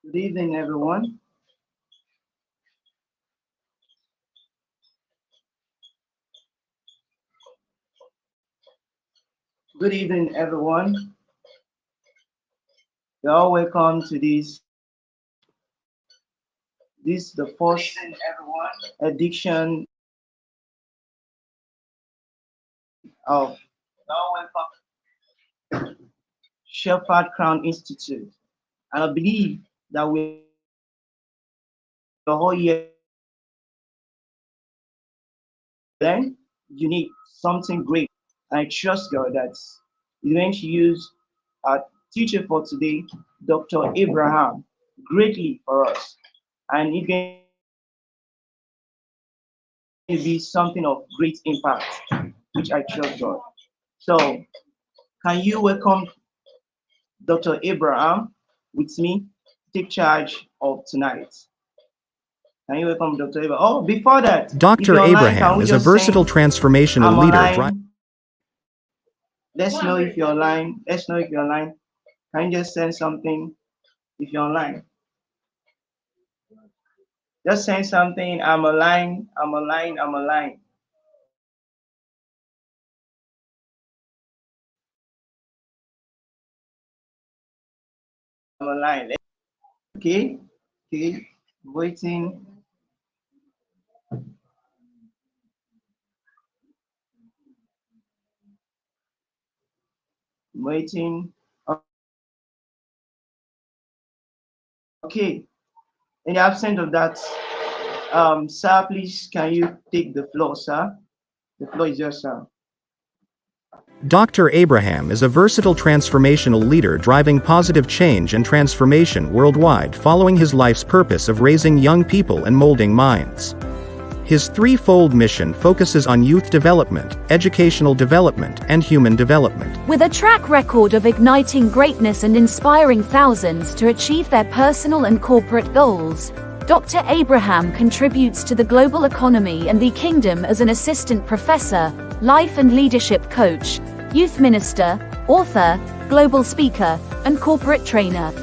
Good evening, everyone. Good evening, everyone. You're all welcome to this the first edition of Shepherd Crown Institute. And I believe that we the whole year then you need something great. And I trust God that He's going to use our teacher for today, Dr. Abraham, greatly for us. And it's going to be something of great impact, which I trust God. So, can you welcome Dr. Abraham with me? Take charge of tonight. Can you welcome Dr. Abraham? Oh, before that, Dr. Abraham is a versatile transformational leader. Let's know if you're online. Let's know if you're online. Can you just send something if you're online? Just send something. I'm online. I'm online. I'm online. I'm online. Okay. Okay. Waiting. Waiting. Okay. In the absence of that, sir, please can you take the floor, sir? The floor is yours, sir. Dr. Abraham is a versatile transformational leader driving positive change and transformation worldwide following his life's purpose of raising young people and molding minds. His threefold mission focuses on youth development, educational development, and human development. With a track record of igniting greatness and inspiring thousands to achieve their personal and corporate goals, Dr. Abraham contributes to the global economy and the kingdom as an assistant professor, life and leadership coach, youth minister, author, global speaker, and corporate trainer.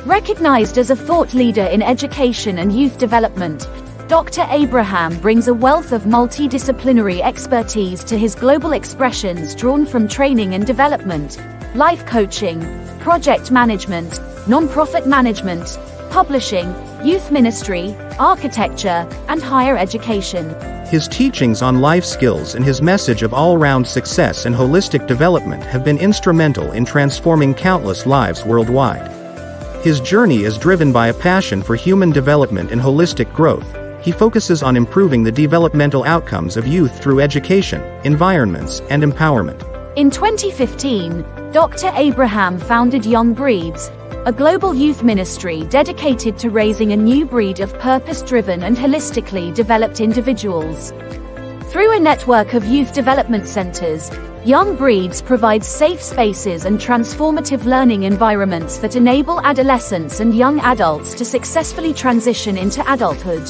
Recognized as a thought leader in education and youth development, Dr. Abraham brings a wealth of multidisciplinary expertise to his global expressions drawn from training and development, life coaching, project management, non-profit management, publishing, youth ministry, architecture, and higher education. His teachings on life skills and his message of all-round success and holistic development have been instrumental in transforming countless lives worldwide. His journey is driven by a passion for human development and holistic growth. He focuses on improving the developmental outcomes of youth through education, environments, and empowerment. In 2015, Dr. Abraham founded Young Breeds, a global youth ministry dedicated to raising a new breed of purpose-driven and holistically developed individuals. Through a network of youth development centers, Young Breeds provides safe spaces and transformative learning environments that enable adolescents and young adults to successfully transition into adulthood.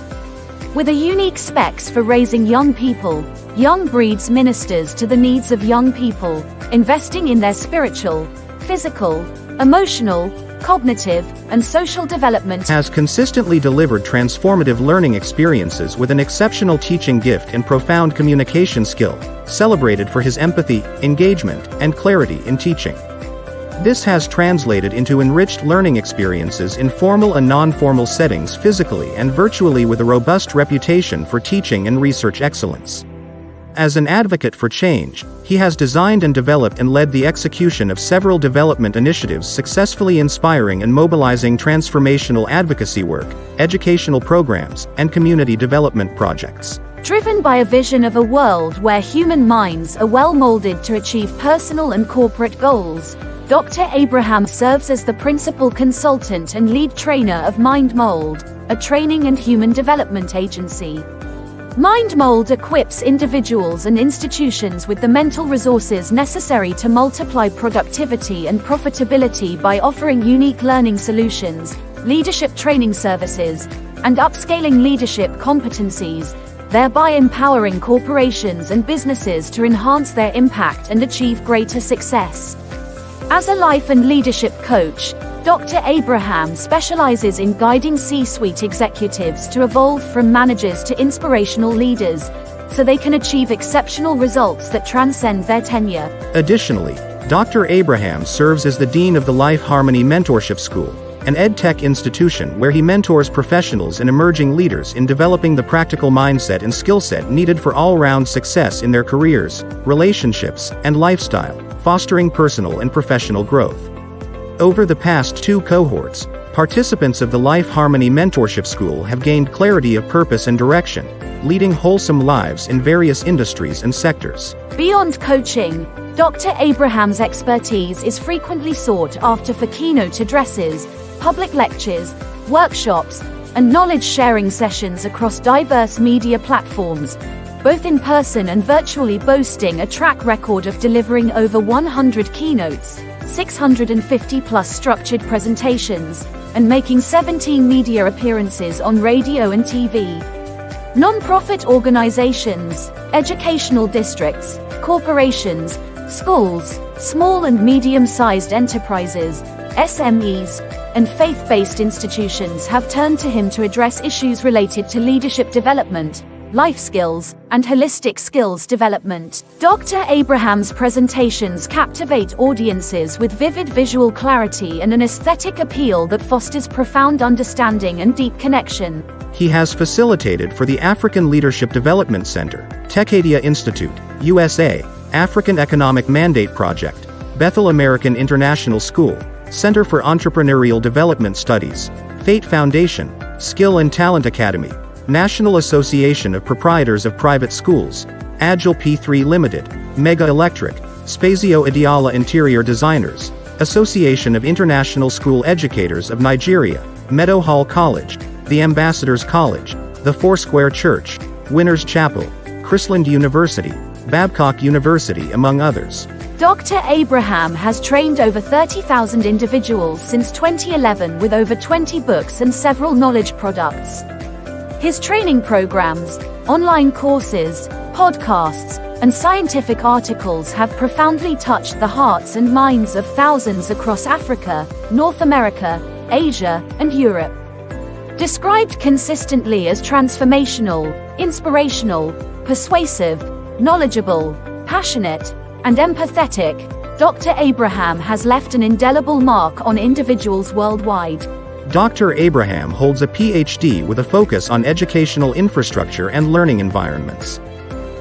With a unique specs for raising young people, Young Breeds ministers to the needs of young people, investing in their spiritual, physical, emotional, cognitive, and social development. Has consistently delivered transformative learning experiences with an exceptional teaching gift and profound communication skill, celebrated for his empathy, engagement, and clarity in teaching. This has translated into enriched learning experiences in formal and non-formal settings physically and virtually with a robust reputation for teaching and research excellence. As an advocate for change, he has designed and developed and led the execution of several development initiatives successfully inspiring and mobilizing transformational advocacy work, educational programs, and community development projects. Driven by a vision of a world where human minds are well molded to achieve personal and corporate goals, Dr. Abraham serves as the principal consultant and lead trainer of Mind Mold, a training and human development agency. Mind Mold equips individuals and institutions with the mental resources necessary to multiply productivity and profitability by offering unique learning solutions, leadership training services, and upscaling leadership competencies, thereby empowering corporations and businesses to enhance their impact and achieve greater success. As a life and leadership coach, Dr. Abraham specializes in guiding C-suite executives to evolve from managers to inspirational leaders, so they can achieve exceptional results that transcend their tenure. Additionally, Dr. Abraham serves as the Dean of the Life Harmony Mentorship School, an EdTech institution where he mentors professionals and emerging leaders in developing the practical mindset and skill set needed for all-round success in their careers, relationships, and lifestyle, fostering personal and professional growth. Over the past 2 cohorts, participants of the Life Harmony Mentorship School have gained clarity of purpose and direction, leading wholesome lives in various industries and sectors. Beyond coaching, Dr. Abraham's expertise is frequently sought after for keynote addresses, public lectures, workshops, and knowledge-sharing sessions across diverse media platforms, both in person and virtually, boasting a track record of delivering over 100 keynotes, 650-plus structured presentations, and making 17 media appearances on radio and TV. Non-profit organizations, educational districts, corporations, schools, small and medium-sized enterprises, SMEs, and faith-based institutions have turned to him to address issues related to leadership development, life skills, and holistic skills development. Dr. Abraham's presentations captivate audiences with vivid visual clarity and an aesthetic appeal that fosters profound understanding and deep connection. He has facilitated for the African Leadership Development Center, Techadia Institute, USA, African Economic Mandate Project, Bethel American International School, Center for Entrepreneurial Development Studies, Fate Foundation, Skill and Talent Academy, National Association of Proprietors of Private Schools, Agile P3 Limited, Mega Electric, Spazio Ideala Interior Designers, Association of International School Educators of Nigeria, Meadow Hall College, the Ambassadors College, the Foursquare Church, Winners Chapel, Chrisland University, Babcock University, among others. Dr. Abraham has trained over 30,000 individuals since 2011 with over 20 books and several knowledge products. His training programs, online courses, podcasts, and scientific articles have profoundly touched the hearts and minds of thousands across Africa, North America, Asia, and Europe. Described consistently as transformational, inspirational, persuasive, knowledgeable, passionate, and empathetic, Dr. Abraham has left an indelible mark on individuals worldwide. Dr. Abraham holds a PhD with a focus on educational infrastructure and learning environments.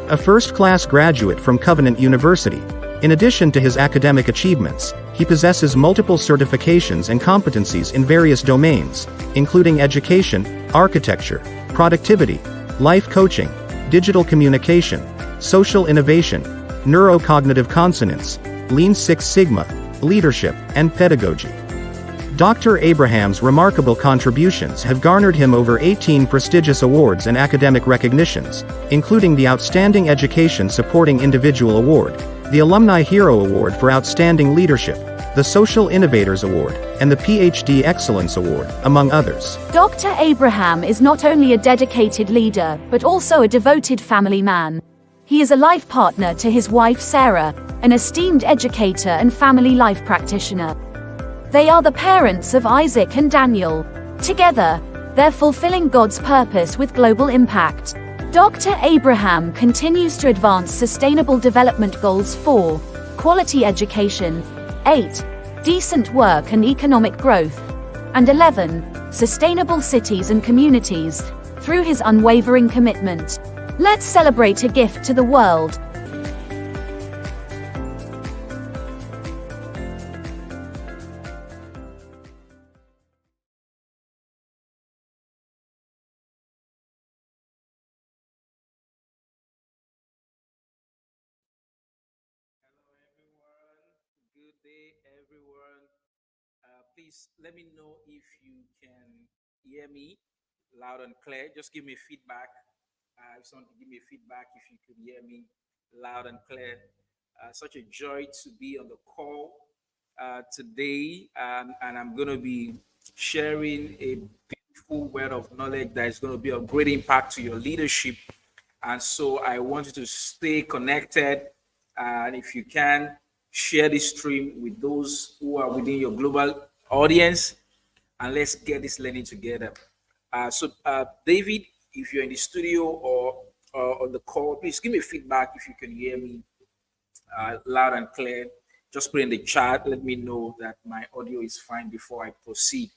A first-class graduate from Covenant University, in addition to his academic achievements, he possesses multiple certifications and competencies in various domains, including education, architecture, productivity, life coaching, digital communication, social innovation, neurocognitive consonance, Lean Six Sigma, leadership, and pedagogy. Dr. Abraham's remarkable contributions have garnered him over 18 prestigious awards and academic recognitions, including the Outstanding Education Supporting Individual Award, the Alumni Hero Award for Outstanding Leadership, the Social Innovators Award, and the PhD Excellence Award, among others. Dr. Abraham is not only a dedicated leader, but also a devoted family man. He is a life partner to his wife Sarah, an esteemed educator and family life practitioner. They are the parents of Isaac and Daniel. Together, they're fulfilling God's purpose with global impact. Dr. Abraham continues to advance Sustainable Development Goals 4, quality education, 8, decent work and economic growth, and 11, sustainable cities and communities, through his unwavering commitment. Let's celebrate a gift to the world. Good day, everyone. Please let me know if you can hear me loud and clear. Just give me feedback. If someone can give me feedback, if you could hear me loud and clear. Such a joy to be on the call today, and I'm going to be sharing a beautiful word of knowledge that is going to be of great impact to your leadership. And so I want you to stay connected, and if you can, share this stream with those who are within your global audience, and let's get this learning together. David, if you're in the studio or on the call, please give me feedback if you can hear me loud and clear. Just put in the chat. Let me know that my audio is fine before I proceed.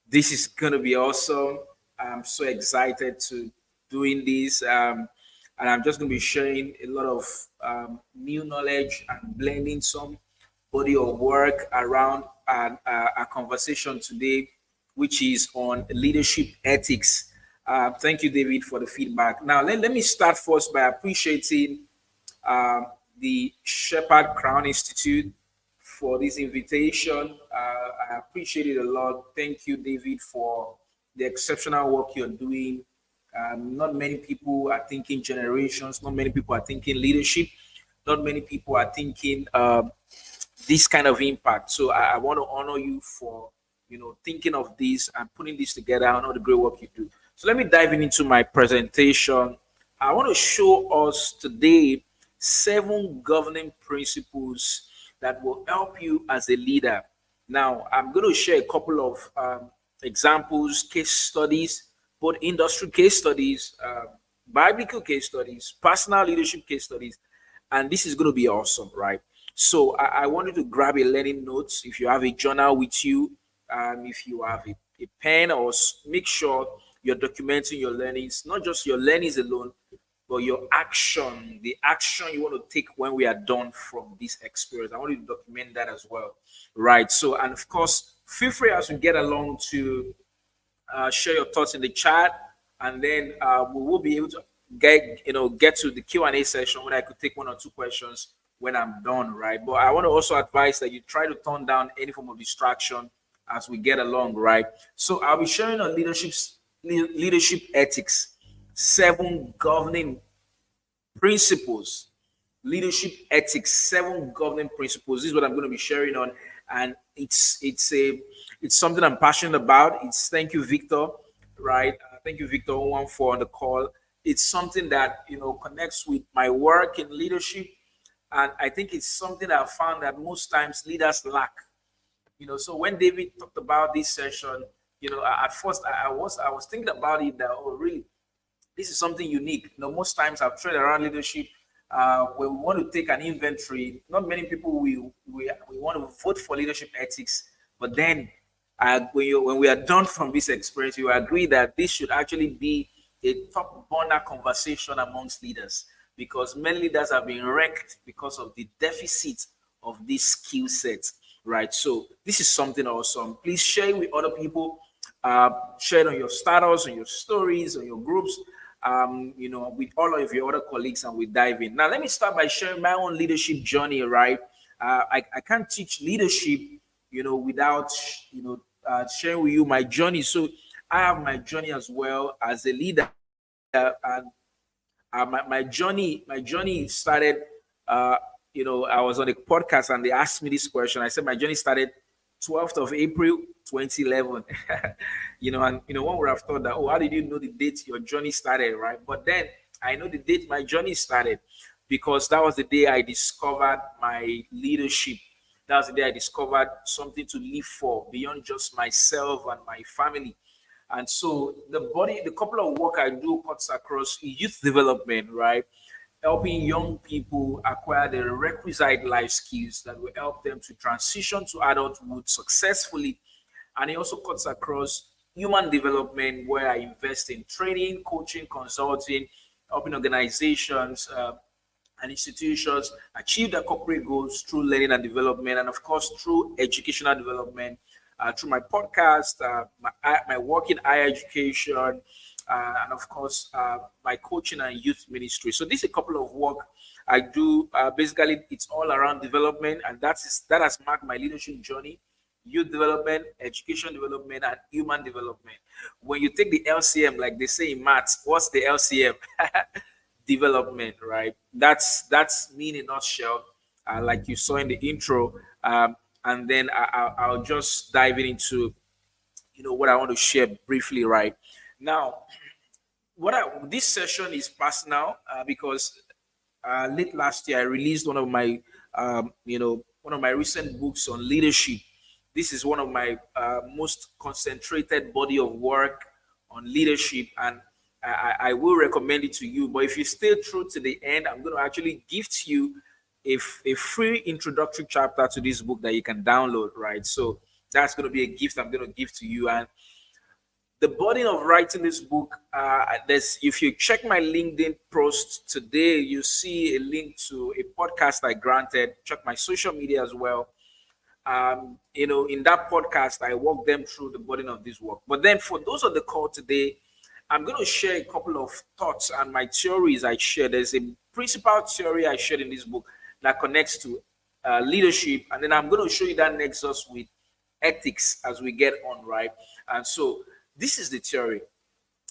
This is going to be awesome. I'm so excited to doing this. And I'm just going to be sharing a lot of new knowledge and blending some body of work around our conversation today, which is on leadership ethics. Thank you, David, for the feedback. Now, let me start first by appreciating um, the Shepherd Crown Institute for this invitation. I appreciate it a lot. Thank you, David, for the exceptional work you're doing. Not many people are thinking generations, not many people are thinking leadership, not many people are thinking this kind of impact. So I want to honor you for thinking of this and putting this together. I know the great work you do. So let me dive into my presentation. I want to show us today 7 governing principles that will help you as a leader. Now, I'm going to share a couple of examples, case studies, both industry case studies, biblical case studies, personal leadership case studies, and this is going to be awesome, right? So I wanted to grab a learning notes. If you have a journal with you, if you have a pen, or make sure you're documenting your learnings, not just your learnings alone, but your action, the action you want to take when we are done from this experience. I want you to document that as well, right? So, and of course, feel free as we get along to share your thoughts in the chat, and then we will be able to get to the Q&A session when I could take 1 or 2 questions when I'm done, right? But I want to also advise that you try to turn down any form of distraction as we get along, right? So I'll be sharing on leadership ethics, 7 governing principles, leadership ethics, 7 governing principles. This is what I'm going to be sharing on, and it's something I'm passionate about. It's thank you, Victor, right? Thank you, Victor, one for on the call. It's something that connects with my work in leadership, and I think it's something that I found that most times leaders lack. So when David talked about this session, at first I was thinking about it that, oh, really, this is something unique. Most times I've tried around leadership. When we want to take an inventory, not many people we want to vote for leadership ethics, but then when we are done from this experience, you agree that this should actually be a top burner conversation amongst leaders, because many leaders have been wrecked because of the deficit of this skill set, right? So this is something awesome. Please share with other people. Share it on your status, on your stories, on your groups, with all of your other colleagues, and we dive in. Now, let me start by sharing my own leadership journey, right? I can't teach leadership, without, sharing with you my journey. So I have my journey as well as a leader, and my journey started. I was on a podcast and they asked me this question. I said my journey started 12th of April 2011. And one would have thought that, oh, how did you know the date your journey started, right? But then I know the date my journey started, because that was the day I discovered my leadership. That was the day I discovered something to live for beyond just myself and my family. And so the couple of work I do cuts across youth development, right? Helping young people acquire the requisite life skills that will help them to transition to adulthood successfully. And it also cuts across human development, where I invest in training, coaching, consulting, helping organizations and institutions achieve their corporate goals through learning and development, and of course through educational development, through my podcast, my work in higher education, and of course my coaching and youth ministry. So this is a couple of work I do. Basically, it's all around development, and that has marked my leadership journey: youth development, education development, and human development. When you take the LCM, like they say in maths, what's the LCM? Development, right? That's me in a nutshell, like you saw in the intro. And then I'll just dive into what I want to share briefly right now. This session is personal, because late last year I released one of my recent books on leadership, This is one of my most concentrated body of work on leadership, and I will recommend it to you. But if you stay through to the end, I'm going to actually gift you a free introductory chapter to this book that you can download, right? So that's going to be a gift I'm going to give to you. And the burden of writing this book, there's, if you check my LinkedIn post today, you see a link to a podcast I granted. Check my social media as well. In that podcast, I walk them through the burden of this work. But then for those on the call today, I'm going to share a couple of thoughts and my theories I share. There's a principal theory I shared in this book that connects to leadership. And then I'm going to show you that nexus with ethics as we get on, right? And so this is the theory.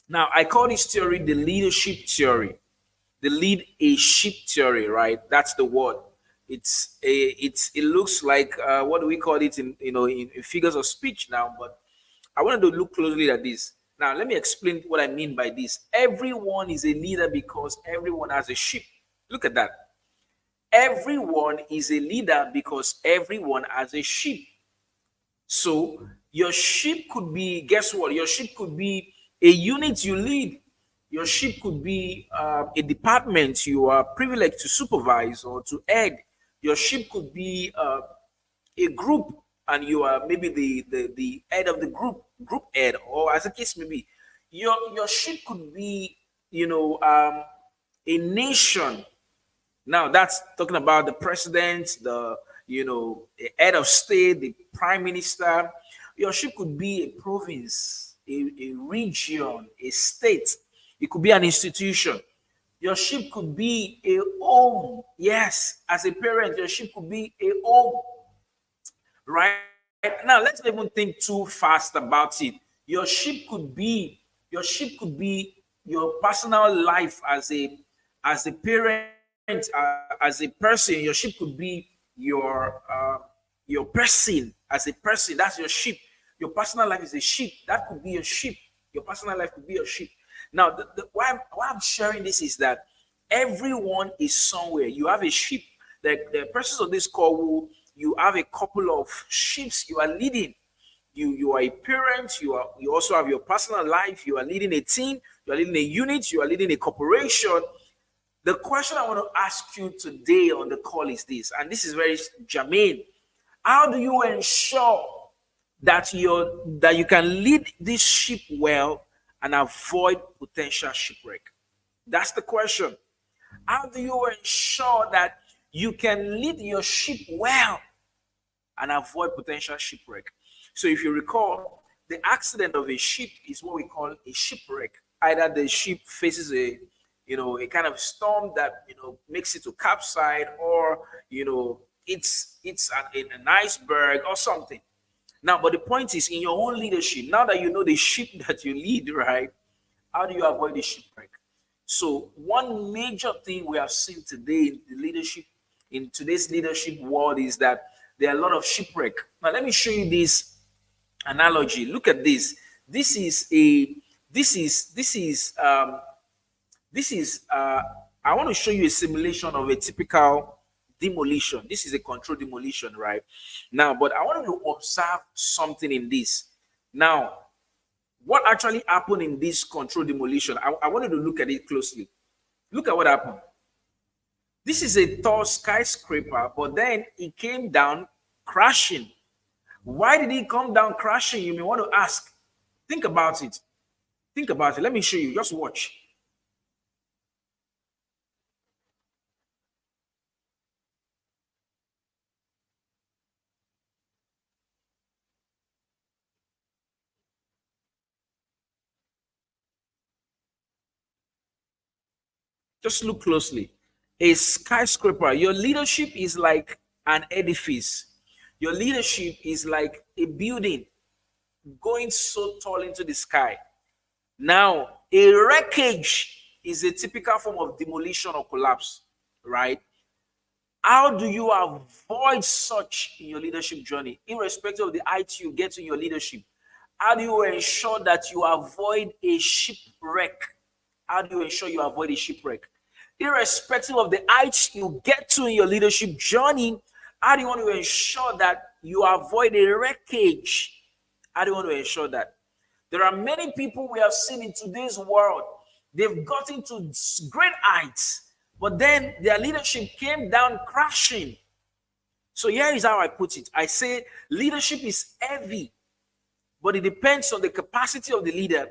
Now, I call this theory the leadership theory, the lead a ship theory, right? That's the word. It looks like what do we call it in figures of speech now, but I wanted to look closely at this. Now, let me explain what I mean by this. Everyone is a leader because everyone has a ship. Look at that. Everyone is a leader because everyone has a ship. So your ship could be, guess what? Your ship could be a unit you lead. Your ship could be a department you are privileged to supervise or to head. Your ship could be a group, and you are maybe the head of the group head, or as the case may be. Your ship could be, a nation. Now that's talking about the president, the head of state, the prime minister. Your ship could be a province, a region, a state. It could be an institution. Your ship could be a home. Yes, as a parent, your ship could be a home. Right now, let's not even think too fast about it. Your ship could be your personal life as a parent, as a person. Your ship could be your person as a person. That's your ship. Your personal life is a ship. That could be your ship. Your personal life could be your ship. Now, why I'm sharing this is that everyone is somewhere. You have a ship. The persons of this call, you have a couple of ships you are leading. You are a parent. You also have your personal life. You are leading a team. You are leading a unit. You are leading a corporation. The question I want to ask you today on the call is this, and this is very germane. How do you ensure that you can lead this ship well and avoid potential shipwreck? That's the question. How do you ensure that you can lead your ship well and avoid potential shipwreck? So if you recall, the accident of a ship is what we call a shipwreck. Either the ship faces a kind of storm that makes it to capsize, or it's an iceberg or something. Now, but the point is, in your own leadership, now that you know the ship that you lead, right, how do you avoid the shipwreck? So one major thing we have seen today in today's leadership world is that there are a lot of shipwreck. Now, let me show you this analogy. Look at this. This is I want to show you a simulation of a typical demolition. This is a controlled demolition, right? Now, but I want you to observe something in this. Now, what actually happened in this controlled demolition? I wanted to look at it closely. Look at what happened. This is a tall skyscraper, but then it came down crashing. Why did it come down crashing? You may want to ask. Think about it. Think about it. Let me show you. Just watch. Just look closely. A skyscraper. Your leadership is like an edifice. Your leadership is like a building going so tall into the sky. Now, a wreckage is a typical form of demolition or collapse, right? How do you avoid such in your leadership journey, irrespective of the height you get in your leadership? How do you ensure that you avoid a shipwreck? How do you ensure you avoid a shipwreck? Irrespective of the heights you get to in your leadership journey, how do you want to ensure that you avoid a wreckage. How do you want to ensure that? There are many people we have seen in today's world. They've gotten to great heights, but then their leadership came down crashing. So here is how I put it. I say leadership is heavy, but it depends on the capacity of the leader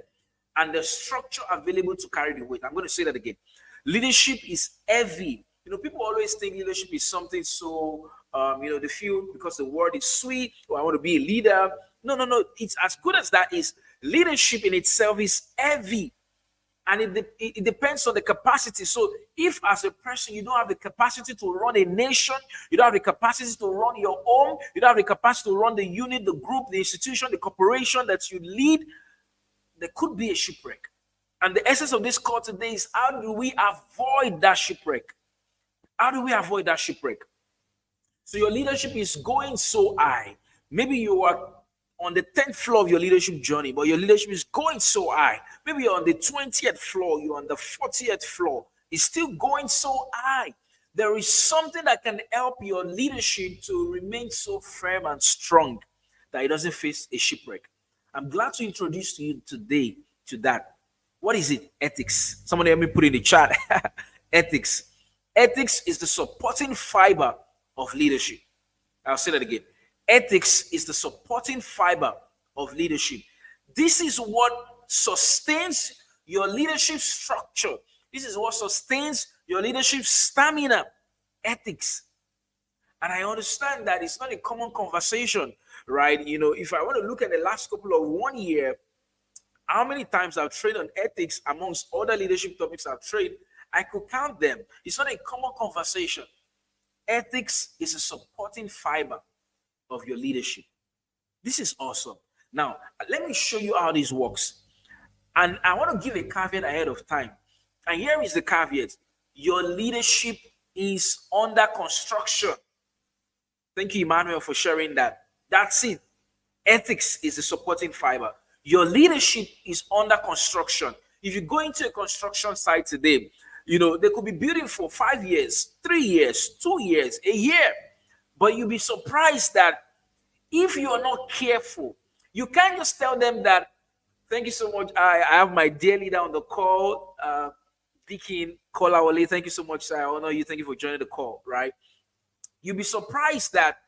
and the structure available to carry the weight. I'm going to say that again. Leadership is heavy. People always think leadership is something so, they feel because the word is sweet, or I want to be a leader. No. It's as good as that is. Leadership in itself is heavy. And it depends on the capacity. So if as a person, you don't have the capacity to run a nation, you don't have the capacity to run your home, you don't have the capacity to run the unit, the group, the institution, the corporation that you lead, there could be a shipwreck. And the essence of this call today is, how do we avoid that shipwreck? How do we avoid that shipwreck? So your leadership is going so high. Maybe you are on the 10th floor of your leadership journey, but your leadership is going so high. Maybe you're on the 20th floor, you're on the 40th floor. It's still going so high. There is something that can help your leadership to remain so firm and strong that it doesn't face a shipwreck. I'm glad to introduce to you today to that. What is it? Ethics. Someone help me put in the chat. Ethics. Ethics is the supporting fiber of leadership. I'll say that again. Ethics is the supporting fiber of leadership. This is what sustains your leadership structure. This is what sustains your leadership stamina. Ethics. And I understand that it's not a common conversation, right? If I want to look at the last couple of 1 year, how many times I've trained on ethics amongst other leadership topics I've trained, I could count them. It's not a common conversation. Ethics is a supporting fiber of your leadership. This is awesome. Now, let me show you how this works. And I want to give a caveat ahead of time. And here is the caveat. Your leadership is under construction. Thank you, Emmanuel, for sharing that. That's it. Ethics is the supporting fiber. Your leadership is under construction. If you go into a construction site today, they could be building for 5 years, 3 years, 2 years, a year. But you'll be surprised that if you are not careful, you can't just tell them that, thank you so much. I have my dear leader on the call, Deacon Kolawole. Thank you so much, sir. I honor you. Thank you for joining the call, right? You'll be surprised that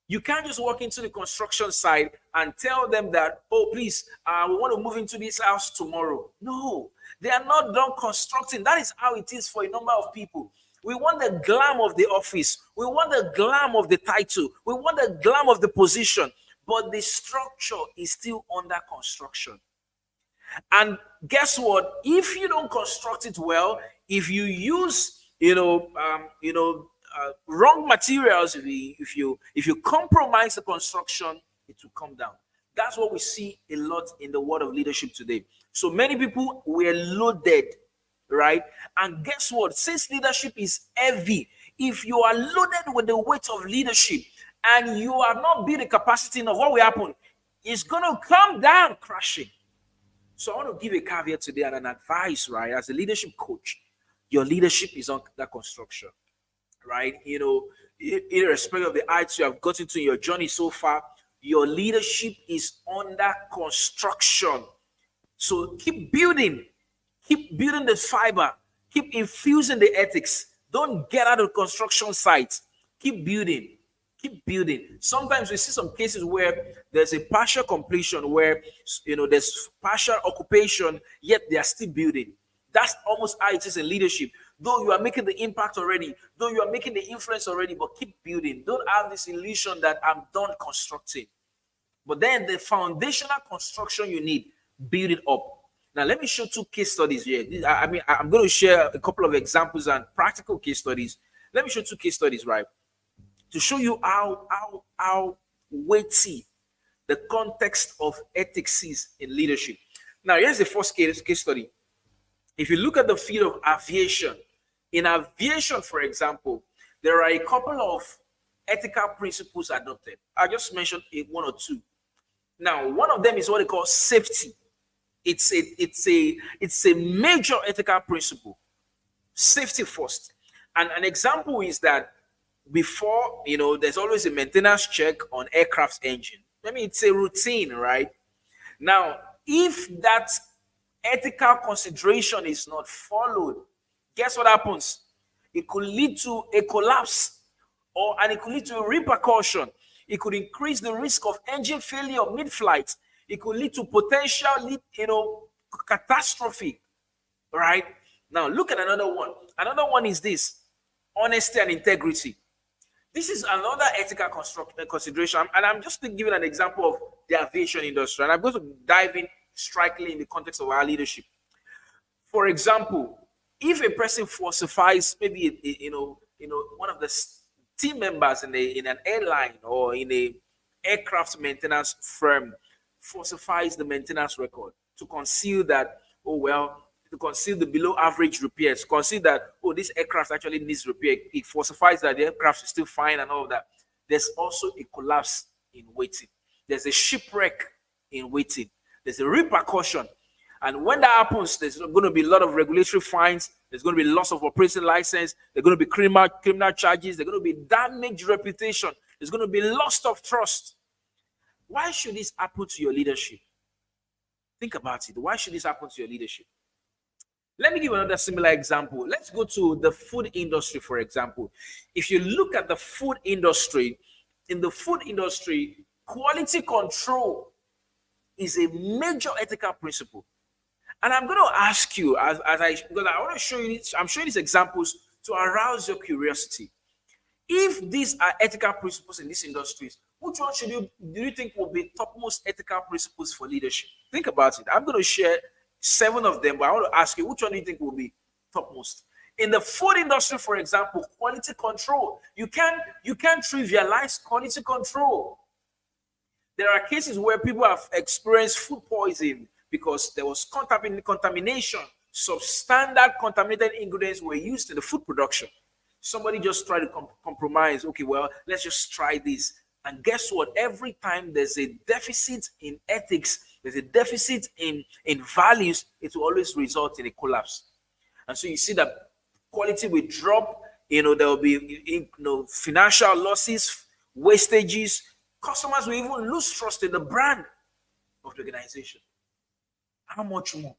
you can't just walk into the construction site and tell them that, oh, please, we want to move into this house tomorrow. No, they are not done constructing. That is how it is for a number of people. We want the glam of the office. We want the glam of the title. We want the glam of the position. But the structure is still under construction. And guess what? If you don't construct it well, if you use, wrong materials, if you compromise the construction, it will come down. That's what we see a lot in the world of leadership today. So many people were loaded, right? And guess what? Since leadership is heavy, if you are loaded with the weight of leadership and you are not built the capacity enough, what will happen? It's going to come down crashing. So I want to give a caveat today and an advice, right? As a leadership coach, your leadership is on that construction, right? Irrespective of the heights you have gotten to in your journey so far, your leadership is under construction. So keep building the fiber, keep infusing the ethics. Don't get out of the construction site. Keep building. Sometimes we see some cases where there's a partial completion, where there's partial occupation, yet they are still building. That's almost how it is in leadership. Though you are making the impact already, though you are making the influence already, but keep building. Don't have this illusion that I'm done constructing. But then the foundational construction you need, build it up. Now, let me show 2 case studies here. I'm going to share a couple of examples and practical case studies. Let me show 2 case studies, right? To show you how weighty the context of ethics is in leadership. Now, here's the first case study. If you look at the field of aviation, in aviation, for example, there are a couple of ethical principles adopted. I just mentioned 1 or 2. Now, one of them is what they call safety. It's a major ethical principle. Safety first. And an example is that before, there's always a maintenance check on aircraft's engine. I mean, it's a routine, right? Now, if that ethical consideration is not followed, guess what happens? It could lead to a collapse, and it could lead to a repercussion. It could increase the risk of engine failure mid-flight. It could lead to potential, catastrophe, right? Now, look at another one. Another one is this: honesty and integrity. This is another ethical consideration, and I'm just giving an example of the aviation industry, and I'm going to dive in strikingly in the context of our leadership. For example, if a person falsifies maybe one of the team members in an airline or in a aircraft maintenance firm falsifies the maintenance record to conceal that, to conceal the below average repairs, conceal that, this aircraft actually needs repair. It falsifies that the aircraft is still fine and all of that. There's also a collapse in waiting. There's a shipwreck in waiting. There's a repercussion. And when that happens, there's going to be a lot of regulatory fines. There's going to be loss of operating license. There's going to be criminal charges. There's going to be damaged reputation. There's going to be loss of trust. Why should this happen to your leadership? Think about it. Why should this happen to your leadership? Let me give another similar example. Let's go to the food industry, for example. If you look at the food industry, in the food industry, quality control is a major ethical principle. And I'm going to ask you, because I want to show you this, I'm showing these examples to arouse your curiosity. If these are ethical principles in these industries, which one do you think will be topmost ethical principles for leadership? Think about it. I'm going to share 7 of them, but I want to ask you, which one do you think will be topmost? In the food industry, for example, quality control. You can't trivialize quality control. There are cases where people have experienced food poisoning because there was contamination. Substandard contaminated ingredients were used in the food production. Somebody just tried to compromise. Okay, well, let's just try this. And guess what? Every time there's a deficit in ethics, there's a deficit in values, it will always result in a collapse. And so you see that quality will drop. There will be financial losses, wastages. Customers will even lose trust in the brand of the organization. How much more?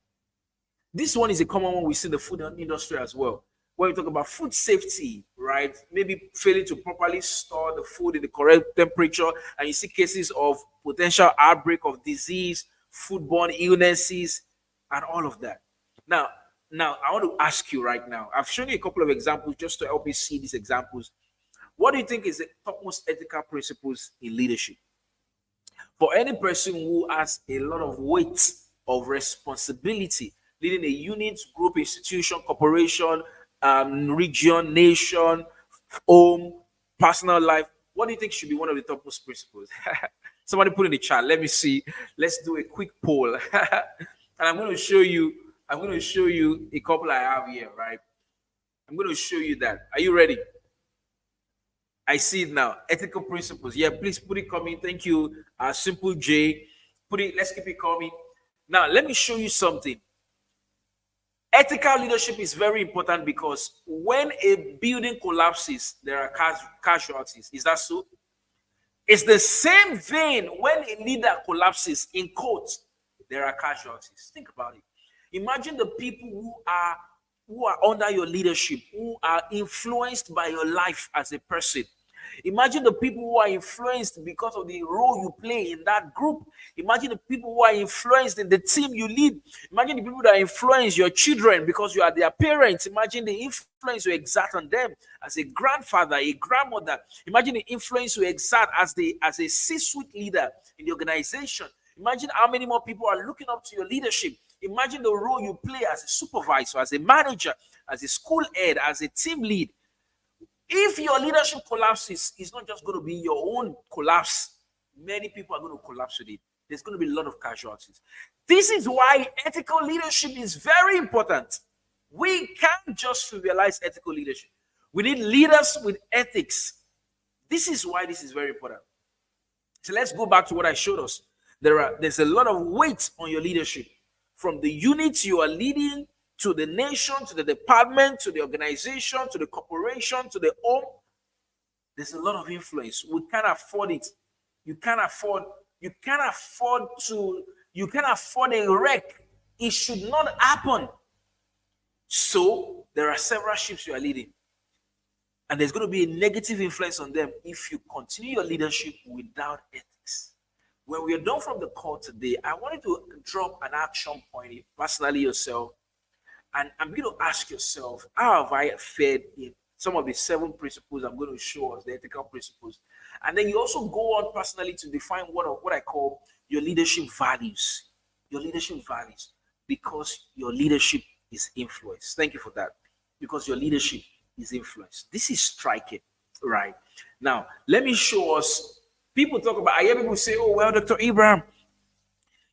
This one is a common one we see in the food industry as well. When we talk about food safety, right? Maybe failing to properly store the food in the correct temperature, and you see cases of potential outbreak of disease, foodborne illnesses, and all of that. Now, I want to ask you right now. I've shown you a couple of examples just to help you see these examples. What do you think is the topmost ethical principles in leadership? For any person who has a lot of weight of responsibility, leading a unit, group, institution, corporation, region, nation, home, personal life, what do you think should be one of the topmost principles? Somebody put in the chat. Let me see. Let's do a quick poll. And I'm going to show you a couple I have here, right? I'm going to show you that. Are you ready? I see it now. Ethical principles. Yeah, please put it coming. Thank you. Simple J. Let's keep it coming. Now, let me show you something. Ethical leadership is very important because when a building collapses, there are casualties. Is that so? It's the same vein when a leader collapses, in quotes, there are casualties. Think about it. Imagine the people who are under your leadership, who are influenced by your life as a person. Imagine the people who are influenced because of the role you play in that group. Imagine the people who are influenced in the team you lead. Imagine the people that influence your children because you are their parents. Imagine the influence you exert on them as a grandfather, a grandmother. Imagine the influence you exert as a C-suite leader in the organization. Imagine how many more people are looking up to your leadership. Imagine the role you play as a supervisor, as a manager, as a school head, as a team lead. If your leadership collapses, it's not just going to be your own collapse. Many people are going to collapse with it. There's going to be a lot of casualties. This is why ethical leadership is very important. We can't just trivialize ethical leadership. We need leaders with ethics. This is why this is very important. So let's go back to what I showed us. There's a lot of weight on your leadership. From the units you are leading, to the nation, to the department, to the organization, to the corporation, to the home. There's a lot of influence. We can't afford it. You can't afford, you can't afford to, you can't afford a wreck. It should not happen. So there are several ships you are leading. And there's going to be a negative influence on them if you continue your leadership without ethics. When we are done from the call today, I wanted to drop an action point personally yourself. And I'm going to ask yourself, how have I fared in some of the 7 principles I'm going to show us, the ethical principles? And then you also go on personally to define what I call your leadership values. Your leadership values. Because your leadership is influence. Thank you for that. Because your leadership is influence. This is striking, right? Now, let me show us. People talk about, I hear people say, oh, well, Dr. Abraham,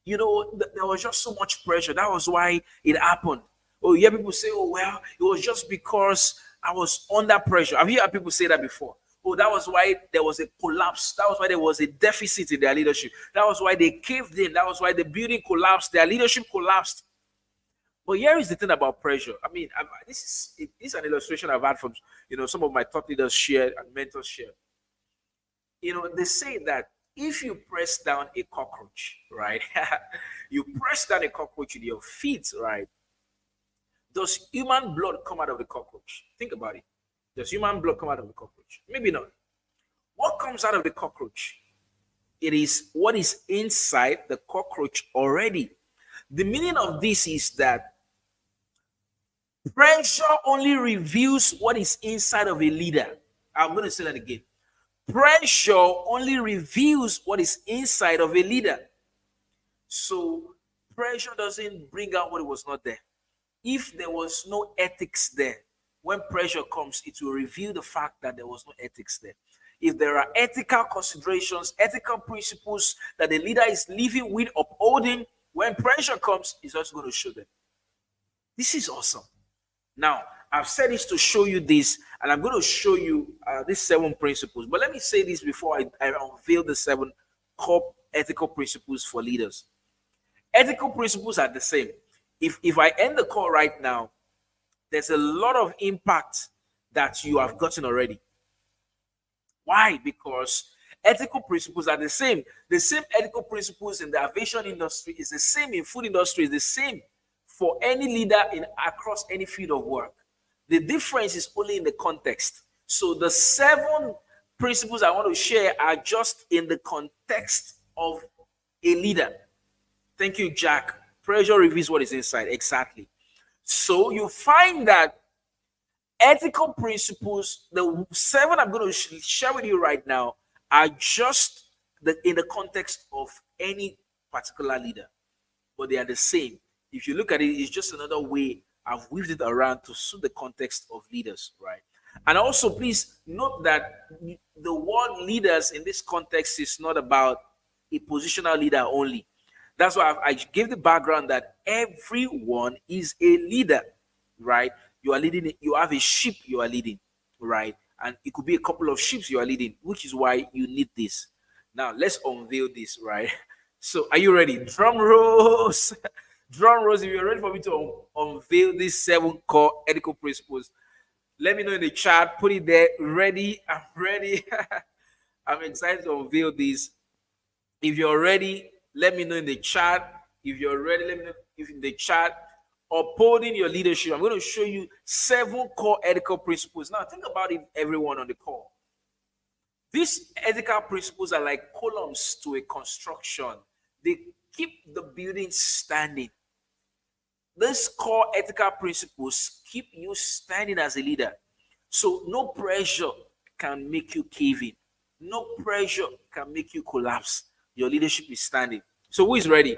there was just so much pressure. That was why it happened. Oh, you hear people say, oh, well, it was just because I was under pressure. Have you heard people say that before? Oh, that was why there was a collapse. That was why there was a deficit in their leadership. That was why they caved in. That was why the building collapsed. Their leadership collapsed. But here is the thing about pressure. I mean, this is an illustration I've had from some of my thought leaders shared and mentors shared. They say that if you press down a cockroach, right? You press down a cockroach with your feet, right? Does human blood come out of the cockroach? Think about it. Does human blood come out of the cockroach? Maybe not. What comes out of the cockroach? It is what is inside the cockroach already. The meaning of this is that pressure only reveals what is inside of a leader. I'm going to say that again. Pressure only reveals what is inside of a leader. So pressure doesn't bring out what was not there. If there was no ethics there, when pressure comes, it will reveal the fact that there was no ethics there. If there are ethical considerations, ethical principles that the leader is living with, upholding, when pressure comes, it's also going to show them. This is awesome. Now, I've said this to show you this, and I'm going to show you these 7 principles. But let me say this before I unveil the 7 core ethical principles for leaders. Ethical principles are the same. If I end the call right now, there's a lot of impact that you have gotten already. Why? Because ethical principles are the same. The same ethical principles in the aviation industry is the same in food industry, is the same for any leader across any field of work. The difference is only in the context. So the 7 principles I want to share are just in the context of a leader. Thank you, Jack. Pressure reveals what is inside. Exactly. So you find that ethical principles, the 7 I'm going to share with you right now, are just in the context of any particular leader. But they are the same. If you look at it, it's just another way I've weaved it around to suit the context of leaders, right? And also, please note that the word leaders in this context is not about a positional leader only. That's why I gave the background that everyone is a leader, right? You are leading, you have a ship you are leading, right? And it could be a couple of ships you are leading, which is why you need this. Now, let's unveil this, right? So, are you ready? Drum rolls. Drum rolls. If you're ready for me to unveil these 7 core ethical principles, let me know in the chat. Put it there. Ready? I'm ready. I'm excited to unveil this. If you're ready, let me know in the chat. If you're ready, let me know if in the chat. Upholding your leadership. I'm going to show you 7 core ethical principles. Now, think about it, everyone on the call. These ethical principles are like columns to a construction. They keep the building standing. These core ethical principles keep you standing as a leader. So no pressure can make you cave in. No pressure can make you collapse. Your leadership is standing. So who is ready?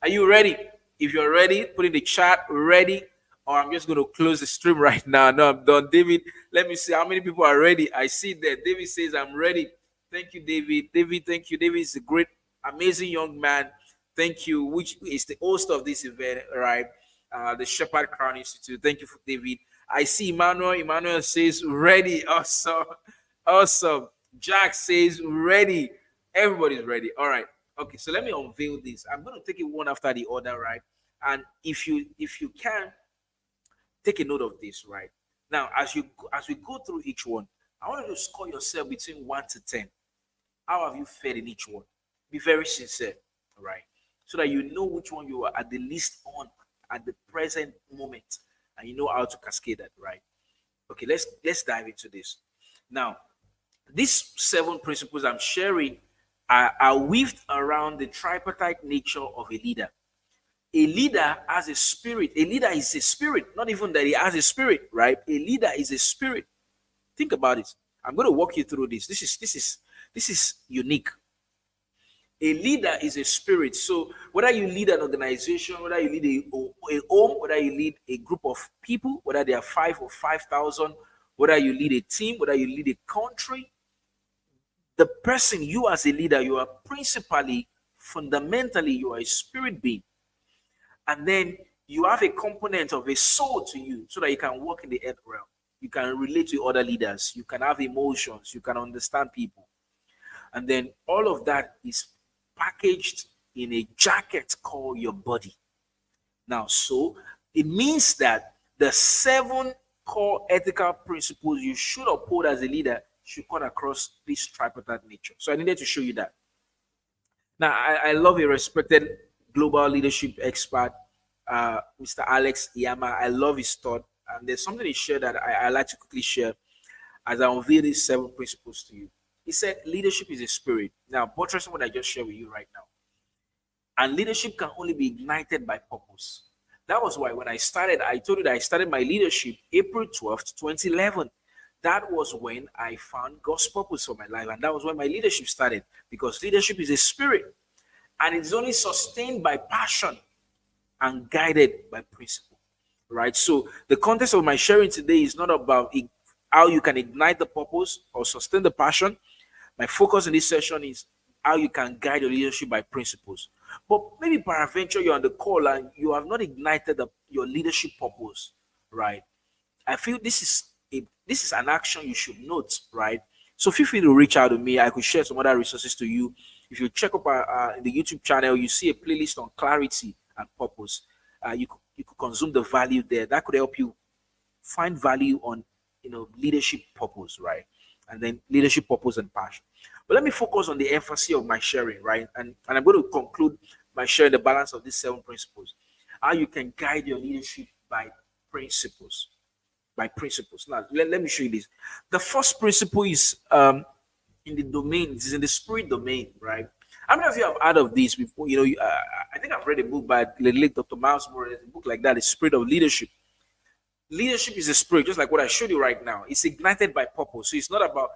Are you ready? If you're ready, put in the chat, ready, or I'm just going to close the stream right now. No, I'm done. David, let me see how many people are ready. I see that. David says, I'm ready. Thank you, David. David, thank you. David is a great, amazing young man. Thank you, which is the host of this event, right? The Shepherd Crown Institute. Thank you, for David. I see Emmanuel. Emmanuel says, ready. Awesome. Awesome. Jack says, ready. Everybody's ready. All right. Okay, so let me unveil this. I'm going to take it one after the other, right? And if you can, take a note of this, right? Now, as we go through each one, I want you to score yourself between 1 to 10. How have you fared in each one? Be very sincere, all right? So that you know which one you are at the least on at the present moment, and you know how to cascade that, right? Okay, let's dive into this. Now, these 7 principles I'm sharing are weaved around the tripartite nature of a leader. A leader has a spirit. A leader is a spirit, not even that he has a spirit, right? A leader is a spirit. Think about it. I'm going to walk you through this. This is unique. A leader is a spirit. So whether you lead an organization, whether you lead a home, whether you lead a group of people, whether they are 5 or 5,000, whether you lead a team, whether you lead a country, the person, you as a leader, you are principally, fundamentally, you are a spirit being. And then you have a component of a soul to you so that you can work in the earth realm. You can relate to other leaders. You can have emotions. You can understand people. And then all of that is packaged in a jacket called your body. Now, so it means that the 7 core ethical principles you should uphold as a leader should cut across this tripartite nature. So I needed to show you that. Now, I love a respected global leadership expert, Mr. Alex Yama. I love his thought. And there's something he shared that I like to quickly share as I unveil these 7 principles to you. He said, leadership is a spirit. Now, buttressing what I just shared with you right now. And leadership can only be ignited by purpose. That was why when I told you that I started my leadership April 12th, 2011. That was when I found God's purpose for my life. And that was when my leadership started. Because leadership is a spirit. And it's only sustained by passion and guided by principle. Right? So the context of my sharing today is not about how you can ignite the purpose or sustain the passion. My focus in this session is how you can guide your leadership by principles. But maybe peradventure you're on the call and you have not ignited your leadership purpose, right? I feel this is an action you should note, right? So feel free to reach out to me. I could share some other resources to you. If you check up in the YouTube channel, you see a playlist on clarity and purpose. You could consume the value there. That could help you find value on leadership purpose, right? And then leadership purpose and passion. But let me focus on the emphasis of my sharing, right? And I'm going to conclude by sharing the balance of these 7 principles. How you can guide your leadership by principles. By principles. Now, let me show you this. The first principle is in the domain, it is in the spirit domain, right? How many of you have heard of this before? I think I've read a book by the late Dr. Miles Morris, a book like that, The Spirit of Leadership. Leadership is a spirit, just like what I showed you right now. It's ignited by purpose. So it's not about,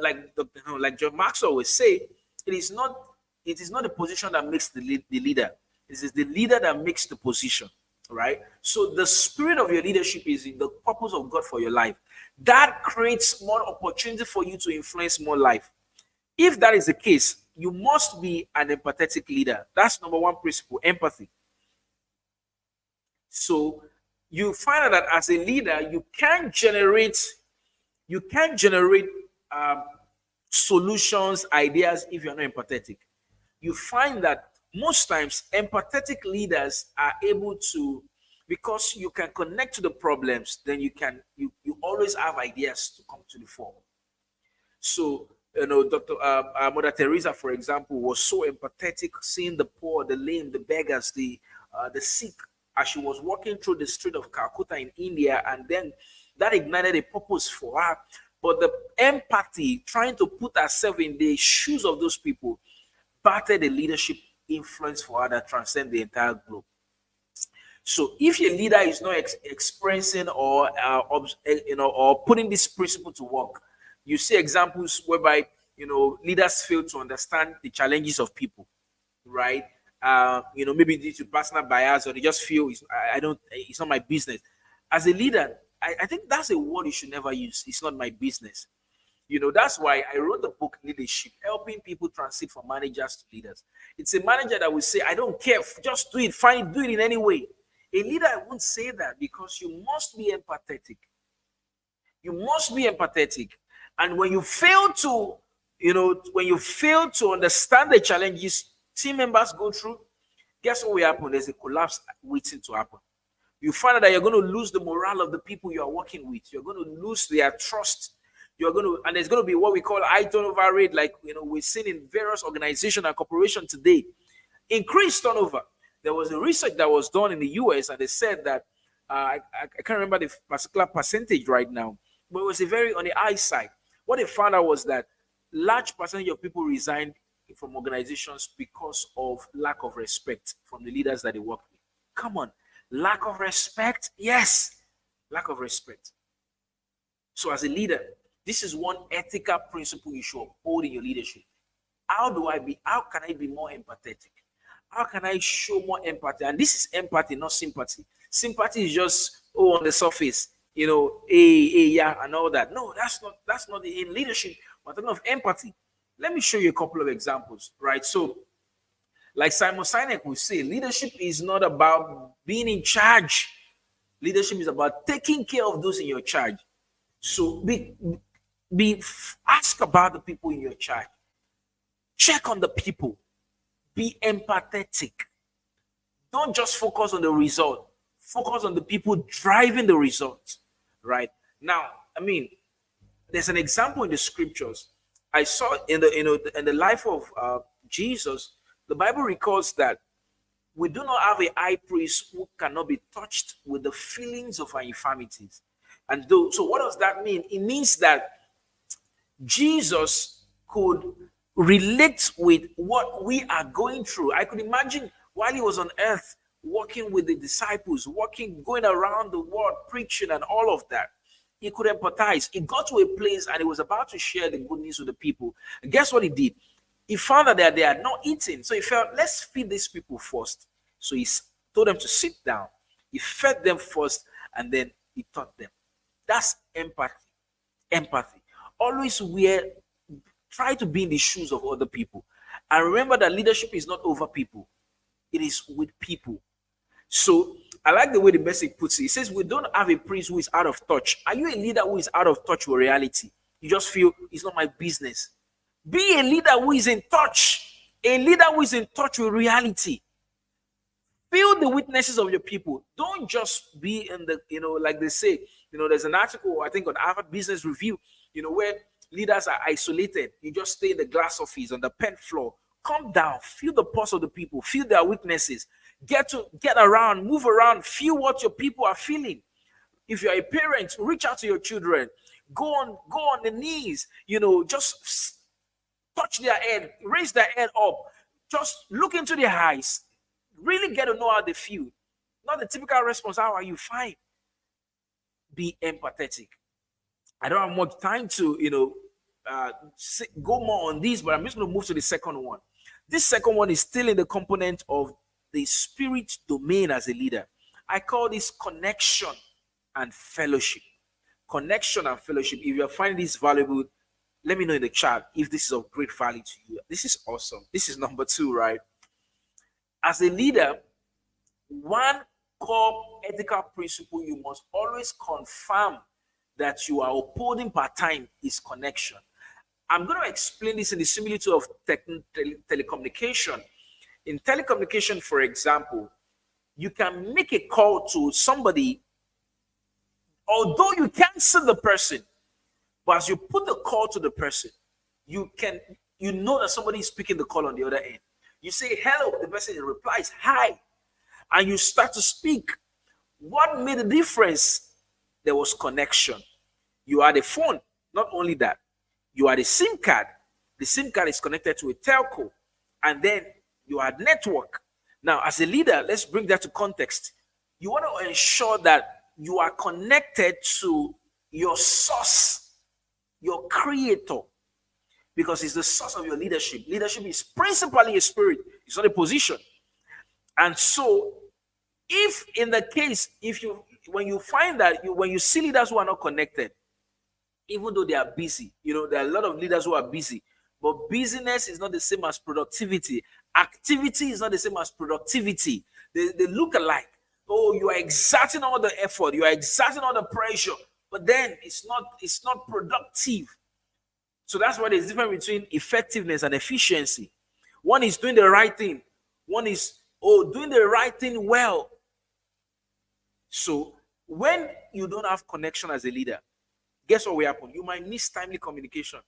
like John Maxwell would say, it is not the position that makes the leader. It is the leader that makes the position, right? So the spirit of your leadership is in the purpose of God for your life. That creates more opportunity for you to influence more life. If that is the case, you must be an empathetic leader. That's number 1 principle, empathy. So you find out that as a leader, you can generate solutions, ideas if you're not empathetic. You find that most times empathetic leaders are able to, because you can connect to the problems, then you always have ideas to come to the fore. So Dr. Mother Teresa, for example, was so empathetic, seeing the poor, the lame, the beggars, the sick, as she was walking through the street of Calcutta in India, and then that ignited a purpose for her. But the empathy, trying to put herself in the shoes of those people, battered the leadership influence for her that transcends the entire globe. So if your leader is not expressing or putting this principle to work, you see examples whereby leaders fail to understand the challenges of people, right? Maybe due to personal bias, or they just feel it's not my business. As a leader, I think that's a word you should never use. It's not my business. That's why I wrote the book Leadership, helping people transit from managers to leaders. It's a manager that will say, I don't care, just do it, fine, do it in any way. A leader won't say that, because you must be empathetic. You must be empathetic. And when you fail to, understand the challenges team members go through, guess what will happen? There's a collapse waiting to happen. You find out that you're going to lose the morale of the people you are working with. You're going to lose their trust. You're going to, and there's going to be what we call high turnover rate, like we're seeing in various organizations and corporations today. Increased turnover. There was a research that was done in the US, and they said that I can't remember the particular percentage right now, but it was a very on the high side. What they found out was that large percentage of people resigned from organizations because of lack of respect from the leaders that they work with. Come on, lack of respect? Yes, lack of respect. So as a leader, this is one ethical principle you should uphold in your leadership. How can I be more empathetic? How can I show more empathy? And this is empathy, not sympathy. Sympathy is just on the surface, yeah, and all that. No, that's not in leadership. We're talking of empathy. Let me show you a couple of examples, right? So, like Simon Sinek would say, leadership is not about being in charge. Leadership is about taking care of those in your charge. So ask about the people in your charge. Check on the people. Be empathetic. Don't just focus on the result. Focus on the people driving the results, right? Now, there's an example in the scriptures. I saw in the life of Jesus. The Bible records that we do not have a high priest who cannot be touched with the feelings of our infirmities. And so what does that mean? It means that Jesus could relate with what we are going through. I could imagine while he was on earth, walking with the disciples, going around the world, preaching and all of that. He could empathize. He got to a place and he was about to share the good news with the people. And guess what he did? He found that they had not eaten. So he felt, let's feed these people first. So he told them to sit down. He fed them first and then he taught them. That's empathy. Empathy. Always try to be in the shoes of other people. And remember that leadership is not over people. It is with people. So I like the way the message puts it. It says we don't have a priest who is out of touch. Are you a leader who is out of touch with reality? You just feel it's not my business. Be a leader who is in touch. A leader who is in touch with reality. Feel the witnesses of your people. Don't just be in the, like they say, there's an article, I think, on Harvard Business Review, where leaders are isolated. You just stay in the glass office on the pen floor. Come down, feel the pulse of the people, feel their weaknesses. Get around, move around, feel what your people are feeling. If you're a parent, reach out to your children. Go on the knees, just touch their head, raise their head up. Just look into their eyes. Really get to know how they feel. Not the typical response, how are you? Fine. Be empathetic. I don't have much time to, go more on this, but I'm just going to move to the second one. This second one is still in the component of the spirit domain as a leader. I call this connection and fellowship. Connection and fellowship. If you're finding this valuable, let me know in the chat if this is of great value to you. This is awesome. This is number 2, right? As a leader, one core ethical principle you must always confirm that you are upholding part-time is connection. I'm going to explain this in the similitude of telecommunication. In telecommunication, for example, you can make a call to somebody, although you can't see the person, but as you put the call to the person, you know that somebody is speaking the call on the other end. You say hello, the person replies hi, and you start to speak. What made the difference? There was connection. You had a phone. Not only that, you had a SIM card. The SIM card is connected to a telco, and then you had network. Now, as a leader, let's bring that to context. You want to ensure that you are connected to your source, your creator, because it's the source of your leadership. Leadership is principally a spirit. It's not a position. And so, if in the case, when you find that when you see leaders who are not connected, even though they are busy, there are a lot of leaders who are busy, but busyness is not the same as productivity. Activity is not the same as productivity. They look alike. Oh, you are exerting all the effort, you are exerting all the pressure, but then it's not productive. So that's why there's a difference between effectiveness and efficiency. One is doing the right thing. One is doing the right thing well. So when you don't have connection as a leader, guess what will happen? You might miss timely communication.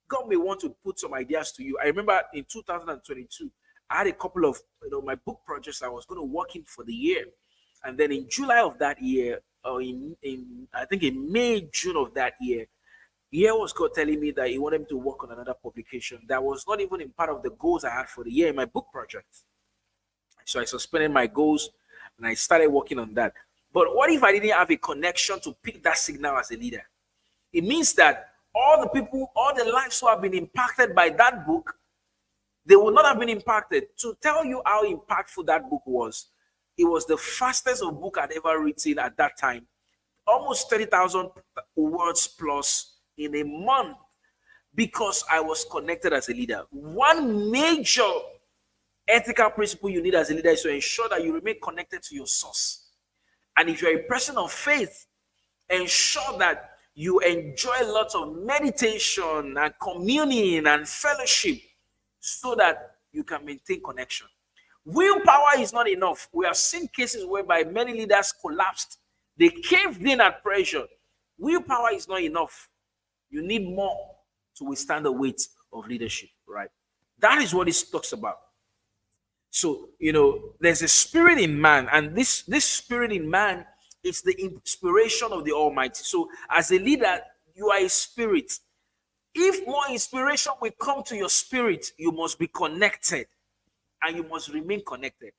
God may want to put some ideas to you. I remember in 2022, I had a couple of my book projects I was going to work in for the year. And then in July of that year, or in I think in May, June of that year, here was God telling me that He wanted me to work on another publication that was not even in part of the goals I had for the year in my book project. So I suspended my goals and I started working on that. But what if I didn't have a connection to pick that signal as a leader? It means that all the people, all the lives who have been impacted by that book, they will not have been impacted. To tell you how impactful that book was, it was the fastest of book I'd ever written at that time. Almost 30,000 words plus in a month, because I was connected as a leader. One major ethical principle you need as a leader is to ensure that you remain connected to your source. And if you're a person of faith, ensure that you enjoy lots of meditation and communion and fellowship so that you can maintain connection. Willpower is not enough. We have seen cases whereby many leaders collapsed. They caved in at pressure. Willpower is not enough. You need more to withstand the weight of leadership, right? That is what it talks about. So, there's a spirit in man, and this spirit in man is the inspiration of the Almighty. So, as a leader, you are a spirit. If more inspiration will come to your spirit, you must be connected, and you must remain connected.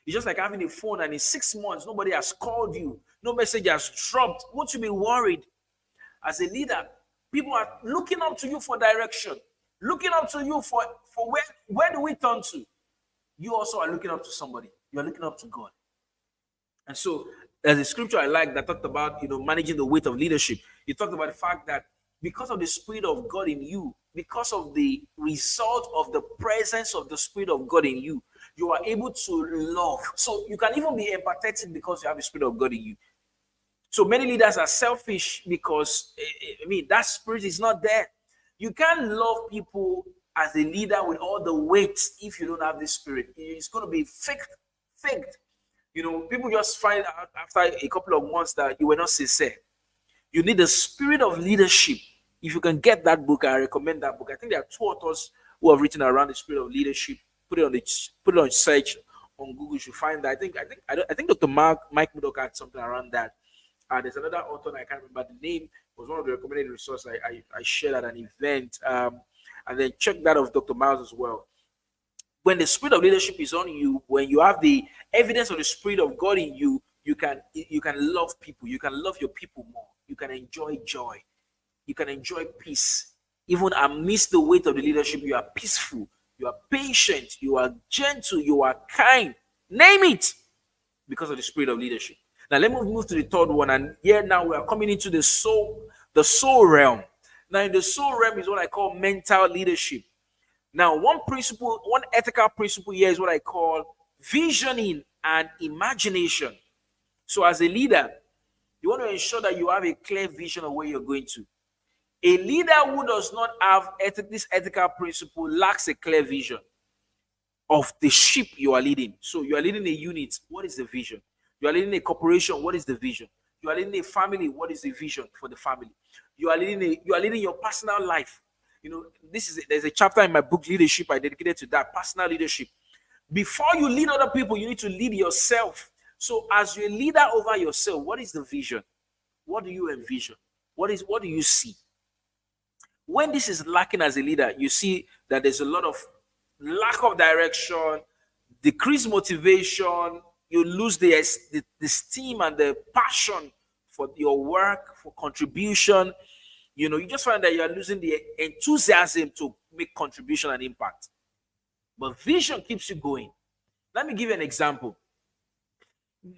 It's just like having a phone, and in 6 months, nobody has called you, no message has dropped. Won't you be worried? As a leader, people are looking up to you for direction, looking up to you for where do we turn to? You also are looking up to somebody. You are looking up to God. And so there's a scripture I like that talked about, managing the weight of leadership. It talked about the fact that because of the Spirit of God in you, because of the result of the presence of the Spirit of God in you, you are able to love. So you can even be empathetic because you have the Spirit of God in you. So many leaders are selfish because, that spirit is not there. You can't love people as a leader with all the weight if you don't have this spirit. It's going to be faked. People just find out after a couple of months that you were not sincere. You need the spirit of leadership. If you can get that book, I recommend that book. I think there are 2 authors who have written around the spirit of leadership. Put it on search on Google. You should find that. I think Dr. Mike Murdoch had something around that. There's another author, I can't remember the name. It was one of the recommended resources I shared at an event. And then check that of Dr. Miles as well. When the spirit of leadership is on you, when you have the evidence of the Spirit of God in you, you can love people. You can love your people more. You can enjoy joy. You can enjoy peace. Even amidst the weight of the leadership, you are peaceful. You are patient. You are gentle. You are kind. Name it, because of the spirit of leadership. Now let me move to the third one, and here now we are coming into the soul realm. Now in the soul realm is what I call mental leadership. Now one ethical principle here is what I call visioning and imagination. So as a leader, you want to ensure that you have a clear vision of where you're going to. A leader who does not have this ethical principle lacks a clear vision of the ship you are leading. So you are leading a unit. What is the vision? You are leading a corporation. What is the vision? You are leading a family. What is the vision for the family? You are leading your personal life. There's a chapter in my book, Leadership, I dedicated to that, personal leadership. Before you lead other people, you need to lead yourself. So as you're a leader over yourself, what is the vision? What do you envision? What do you see? When this is lacking as a leader, you see that there's a lot of lack of direction, decreased motivation. You lose the steam and the passion for your work, for contribution. You just find that you are losing the enthusiasm to make contribution and impact. But vision keeps you going. Let me give you an example.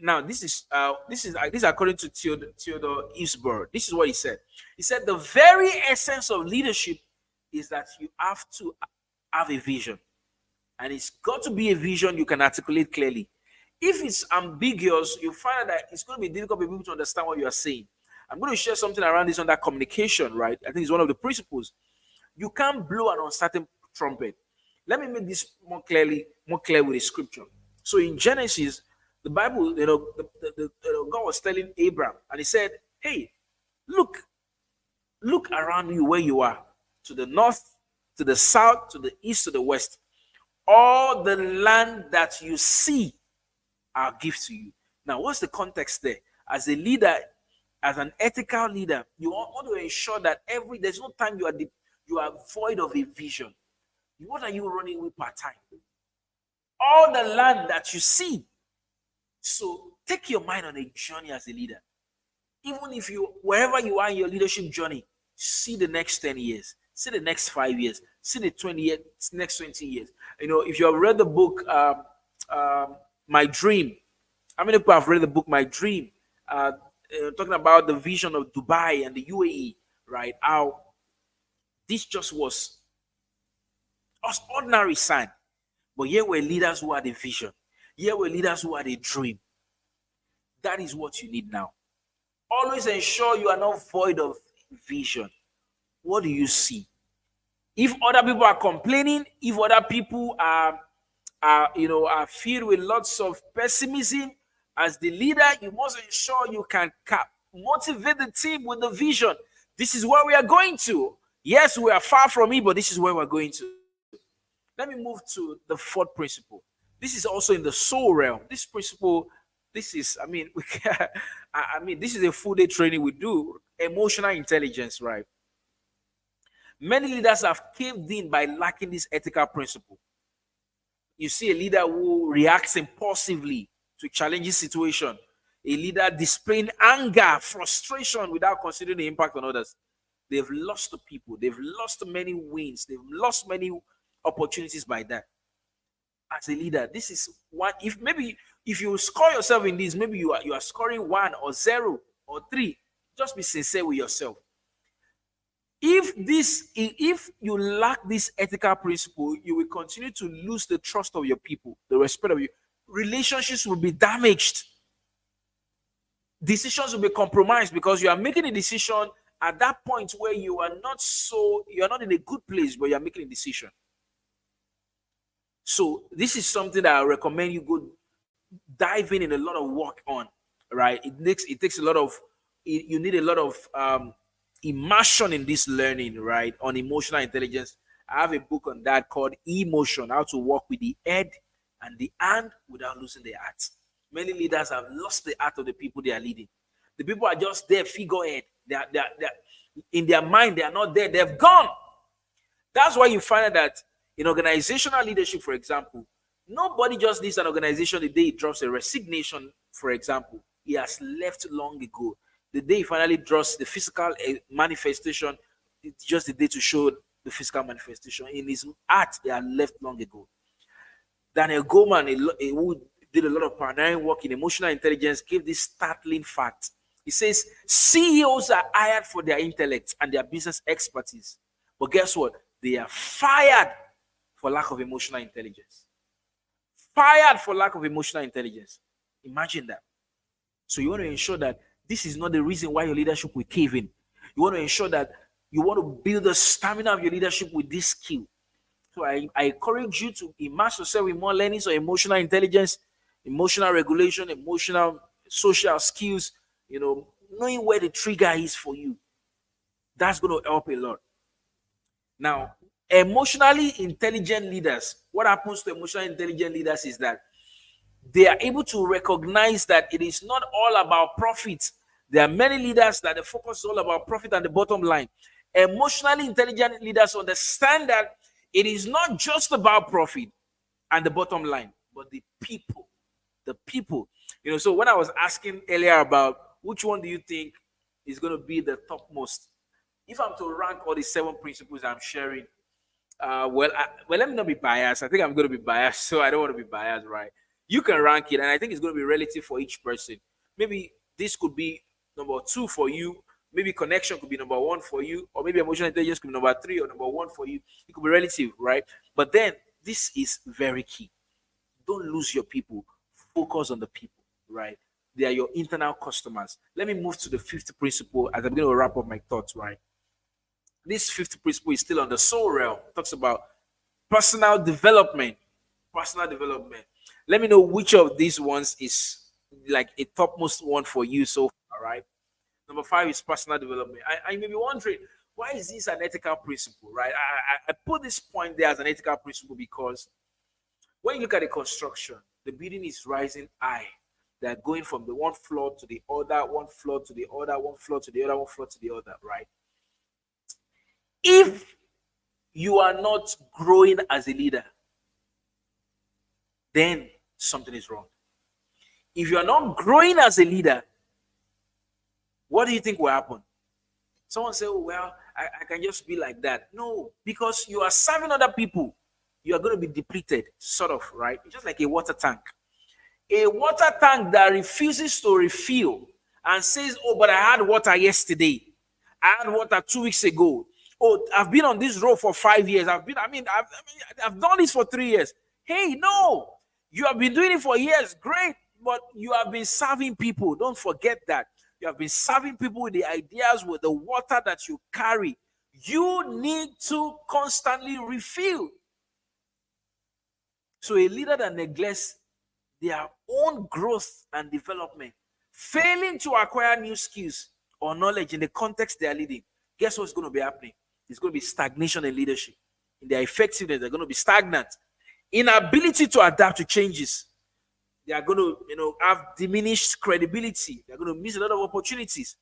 Now, this is according to Theodore Eastburg. This is what he said. He said the very essence of leadership is that you have to have a vision, and it's got to be a vision you can articulate clearly. If it's ambiguous, you find that it's going to be difficult for people to understand what you are saying. I'm going to share something around this under communication, right? I think it's one of the principles. You can't blow an uncertain trumpet. Let me make this more clear with the scripture. So in Genesis, the Bible, God was telling Abraham, and he said, hey, look, Look around you where you are, to the north, to the south, to the east, to the west. All the land that you see, I'll give to you. Now, what's the context there? As a leader, as an ethical leader, you want to ensure that there's no time you are void of a vision. What are you running with part time? All the land that you see. So take your mind on a journey as a leader. Even if wherever you are in your leadership journey, see the next 10 years, see the next 5 years, see the 20 years, next 20 years. If you have read the book, My Dream, how many people have read the book, My Dream? Talking about the vision of Dubai and the UAE, right? How this just was ordinary sign. But here were leaders who had a vision. Here were leaders who had a dream. That is what you need now. Always ensure you are not void of vision. What do you see? If other people are complaining, if other people are filled with lots of pessimism, as the leader, you must ensure you can motivate the team with the vision. This is where we are going to. Yes, we are far from it, but this is where we're going to. Let me move to the fourth principle. This is also in the soul realm. This principle, this is, this is a full day training we do. Emotional intelligence, right? Many leaders have caved in by lacking this ethical principle. You see a leader who reacts impulsively to a challenging situation, a leader displaying anger, frustration without considering the impact on others. They've lost the people. They've lost many wins. They've lost many opportunities by that. As a leader, this is one. If you score yourself in this, maybe you are scoring 1 or 0 or 3. Just be sincere with yourself. If you lack this ethical principle, you will continue to lose the trust of your people, the respect of you. Relationships will be damaged. Decisions will be compromised because you are making a decision at that point where you are not in a good place, but you are making a decision. So this is something that I recommend you go dive in a lot of work on, right? It takes a lot of, you need a lot of immersion in this learning, right? On emotional intelligence. I have a book on that called Emotion, How to Work with the Head and the Hand Without Losing the Heart. Many leaders have lost the heart of the people they are leading. The people are just there, figurehead. They're in their mind, they are not there. They've gone. That's why you find that in organizational leadership, for example, nobody just leaves an organization the day he drops a resignation, for example. He has left long ago. The day he finally draws the physical manifestation, it's just the day to show the physical manifestation. In his heart, they are left long ago. Daniel Goleman, who did a lot of pioneering work in emotional intelligence, gave this startling fact. He says, CEOs are hired for their intellect and their business expertise. But guess what? They are fired for lack of emotional intelligence. Fired for lack of emotional intelligence. Imagine that. So you want to ensure that this is not the reason why your leadership will cave in. You want to ensure that you want to build the stamina of your leadership with this skill. So I encourage you to immerse yourself in more learnings on emotional intelligence, emotional regulation, emotional social skills, knowing where the trigger is for you. That's going to help a lot. Now, emotionally intelligent leaders, what happens to emotionally intelligent leaders is that they are able to recognize that it is not all about profit. There are many leaders that the focus is all about profit and the bottom line. Emotionally intelligent leaders understand that it is not just about profit and the bottom line, but the people. The people. So when I was asking earlier about which one do you think is going to be the topmost, if I'm to rank all the 7 principles I'm sharing, let me not be biased. I think I'm going to be biased, so I don't want to be biased, right? You can rank it, and I think it's going to be relative for each person. Maybe this could be number 2 for you. Maybe connection could be number 1 for you, or maybe emotional intelligence could be number 3 or number 1 for you. It could be relative, right? But then this is very key. Don't lose your people. Focus on the people, right? They are your internal customers. Let me move to the 5th principle as I'm going to wrap up my thoughts, right? This 5th principle is still on the soul realm. It talks about personal development. Personal development. Let me know which of these ones is like a topmost one for you so far, right? Number 5 is personal development. I may be wondering, why is this an ethical principle, right? I put this point there as an ethical principle because when you look at the construction, the building is rising high. They're going from the one floor to the other, one floor to the other, one floor to the other, one floor to the other, right? If you are not growing as a leader, then something is wrong. If you are not growing as a leader, what do you think will happen? Someone say, oh, well, I can just be like that. No, because you are serving other people, you are going to be depleted, sort of, right? It's just like a water tank. A water tank that refuses to refill and says, oh, but I had water yesterday. I had water 2 weeks ago. Oh, I've been on this road for 5 years. I've done this for 3 years. Hey, no, you have been doing it for years. Great. But you have been serving people. Don't forget that. You have been serving people with the ideas, with the water that you carry. You need to constantly refill. So a leader that neglects their own growth and development, failing to acquire new skills or knowledge in the context they are leading, guess what's going to be happening? It's going to be stagnation in leadership. In their effectiveness, they're going to be stagnant. Inability to adapt to changes. They are going to, have diminished credibility. They're going to miss a lot of opportunities.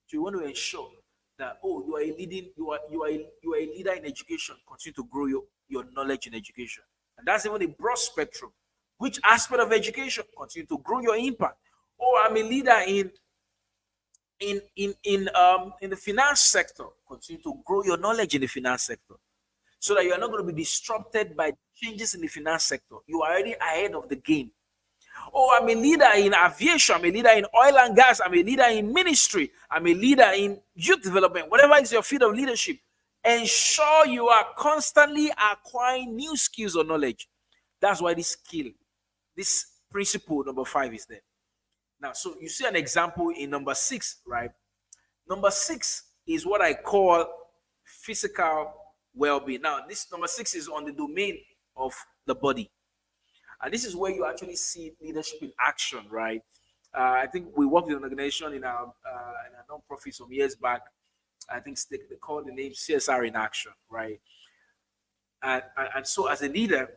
So you want to ensure that, oh, you are a leader in education. Continue to grow your knowledge in education. And that's even a broad spectrum. Which aspect of education? Continue to grow your impact. Oh, I'm a leader in the finance sector. Continue to grow your knowledge in the finance sector, so that you are not going to be disrupted by changes in the finance sector. You are already ahead of the game. Oh, I'm a leader in aviation. I'm a leader in oil and gas. I'm a leader in ministry. I'm a leader in youth development. Whatever is your field of leadership, ensure you are constantly acquiring new skills or knowledge. That's why this principle number 5 is there. Now, so you see an example in number 6, right? Number 6 is what I call physical well-being. Now, this number 6 is on the domain of the body. And this is where you actually see leadership in action, right? I think we worked with an organization in a non-profit some years back. I think they call the name CSR in action, right? And so as a leader,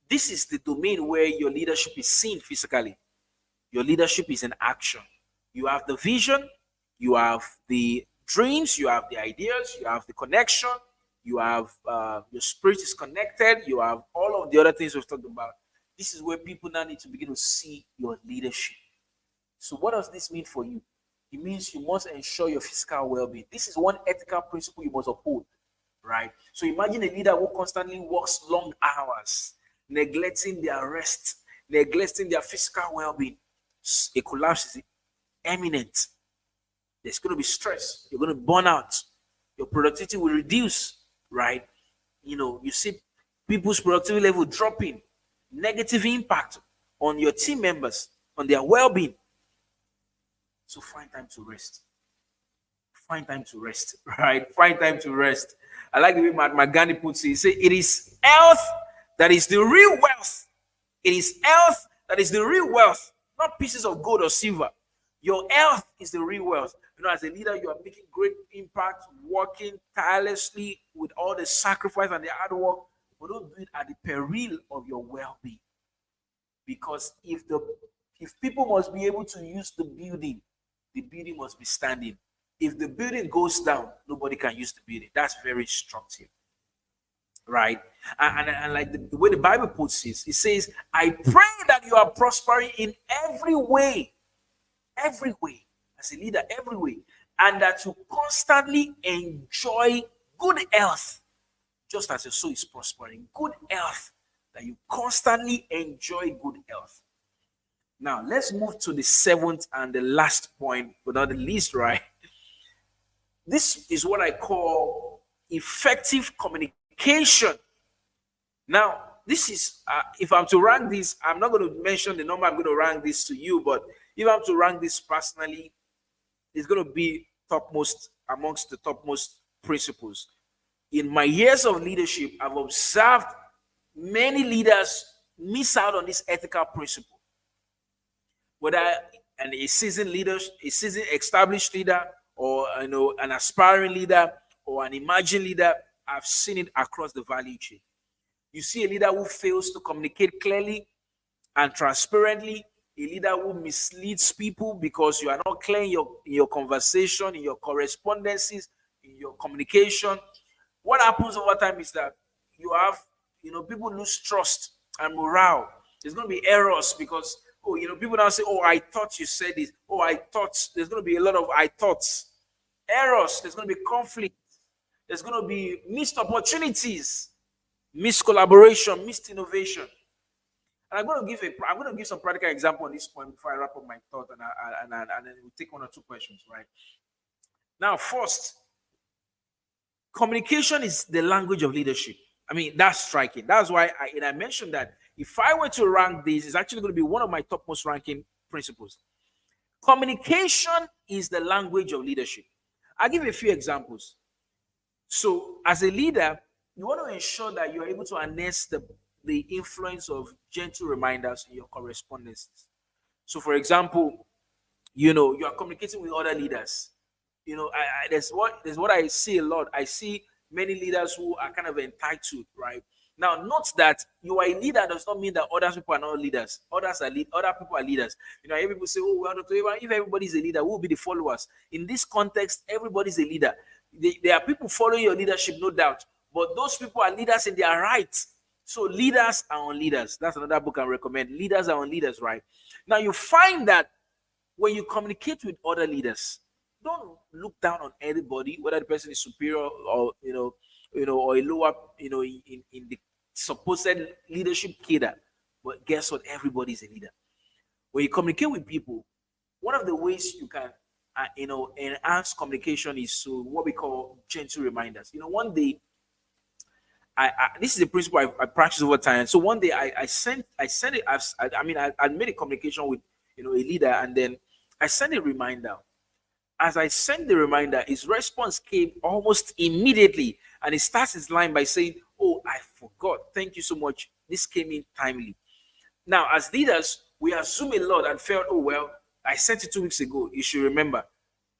this is the domain where your leadership is seen physically. Your leadership is in action. You have the vision, you have the dreams, you have the ideas, you have the connection, you have your spirit is connected, you have all of the other things we've talked about. This is where people now need to begin to see your leadership. So what does this mean for you? It means you must ensure your physical well-being. This is one ethical principle you must uphold, right? So imagine a leader who constantly works long hours, neglecting their rest, neglecting their physical well-being. A collapse is imminent. There's going to be stress. You're going to burn out. Your productivity will reduce, right? You see people's productivity level dropping, negative impact on your team members, on their well-being. So find time to rest. Find time to rest, right? Find time to rest. I like the way Mahatma Gandhi puts it. He said, it is health that is the real wealth. It is health that is the real wealth, not pieces of gold or silver. Your health is the real wealth. As a leader, you are making great impact, working tirelessly with all the sacrifice and the hard work, but don't do it at the peril of your well-being. Because if people must be able to use the building must be standing. If the building goes down, nobody can use the building. That's very instructive, right? And like the way the Bible puts it, it says, I pray that you are prospering in every way, as a leader, every way, and that you constantly enjoy good health, just as your soul is prospering. Good health, that you constantly enjoy good health. Now, let's move to the 7th and the last point, but not the least, right? This is what I call effective communication. Now, this is, if I'm to rank this, I'm not going to mention the number I'm going to rank this to you, but if I'm to rank this personally, it's going to be topmost amongst the topmost principles. In my years of leadership, I've observed many leaders miss out on this ethical principle. Whether and a seasoned leader, a seasoned established leader, or an aspiring leader, or an emerging leader. I've seen it across the value chain. You see a leader who fails to communicate clearly and transparently, a leader who misleads people because you are not clear in your conversation, in your correspondences, in your communication. What happens over time is that you have, people lose trust and morale. There's going to be errors because, people now say, oh, I thought you said this. Oh, I thought. There's going to be a lot of I thoughts. Errors. There's going to be conflict. There's going to be missed opportunities, missed collaboration, missed innovation. And I'm going to give some practical example on this point before I wrap up my thought, and then we'll take one or two questions, right? Now, first, communication is the language of leadership. I mean, that's striking. That's why I mentioned that if I were to rank these, it's actually going to be one of my topmost ranking principles. Communication is the language of leadership. I'll give you a few examples. So, as a leader, you want to ensure that you are able to harness the influence of gentle reminders in your correspondences. So, for example, you are communicating with other leaders. There's what I see a lot. I see many leaders who are kind of entitled, right? Now, note that you are a leader does not mean that other people are not leaders. Other people are leaders. People say, oh, well, if everybody's a leader, who will be the followers? In this context, everybody's a leader. There are people following your leadership, no doubt, but those people are leaders in their right. So leaders are on leaders. That's another book I recommend. Leaders are on leaders, right? Now you find that when you communicate with other leaders, don't look down on anybody, whether the person is superior or or a lower, in the supposed leadership cadre. But guess what? Everybody's a leader. When you communicate with people, one of the ways you can enhance communication is through what we call gentle reminders. One day, this is a principle I practice over time. So one day I sent it. I made a communication with a leader, and then I sent a reminder. As I sent the reminder, his response came almost immediately, and he starts his line by saying, "Oh, I forgot. Thank you so much. This came in timely." Now, as leaders, we assume a lot and felt, "Oh well, I sent it 2 weeks ago. You should remember."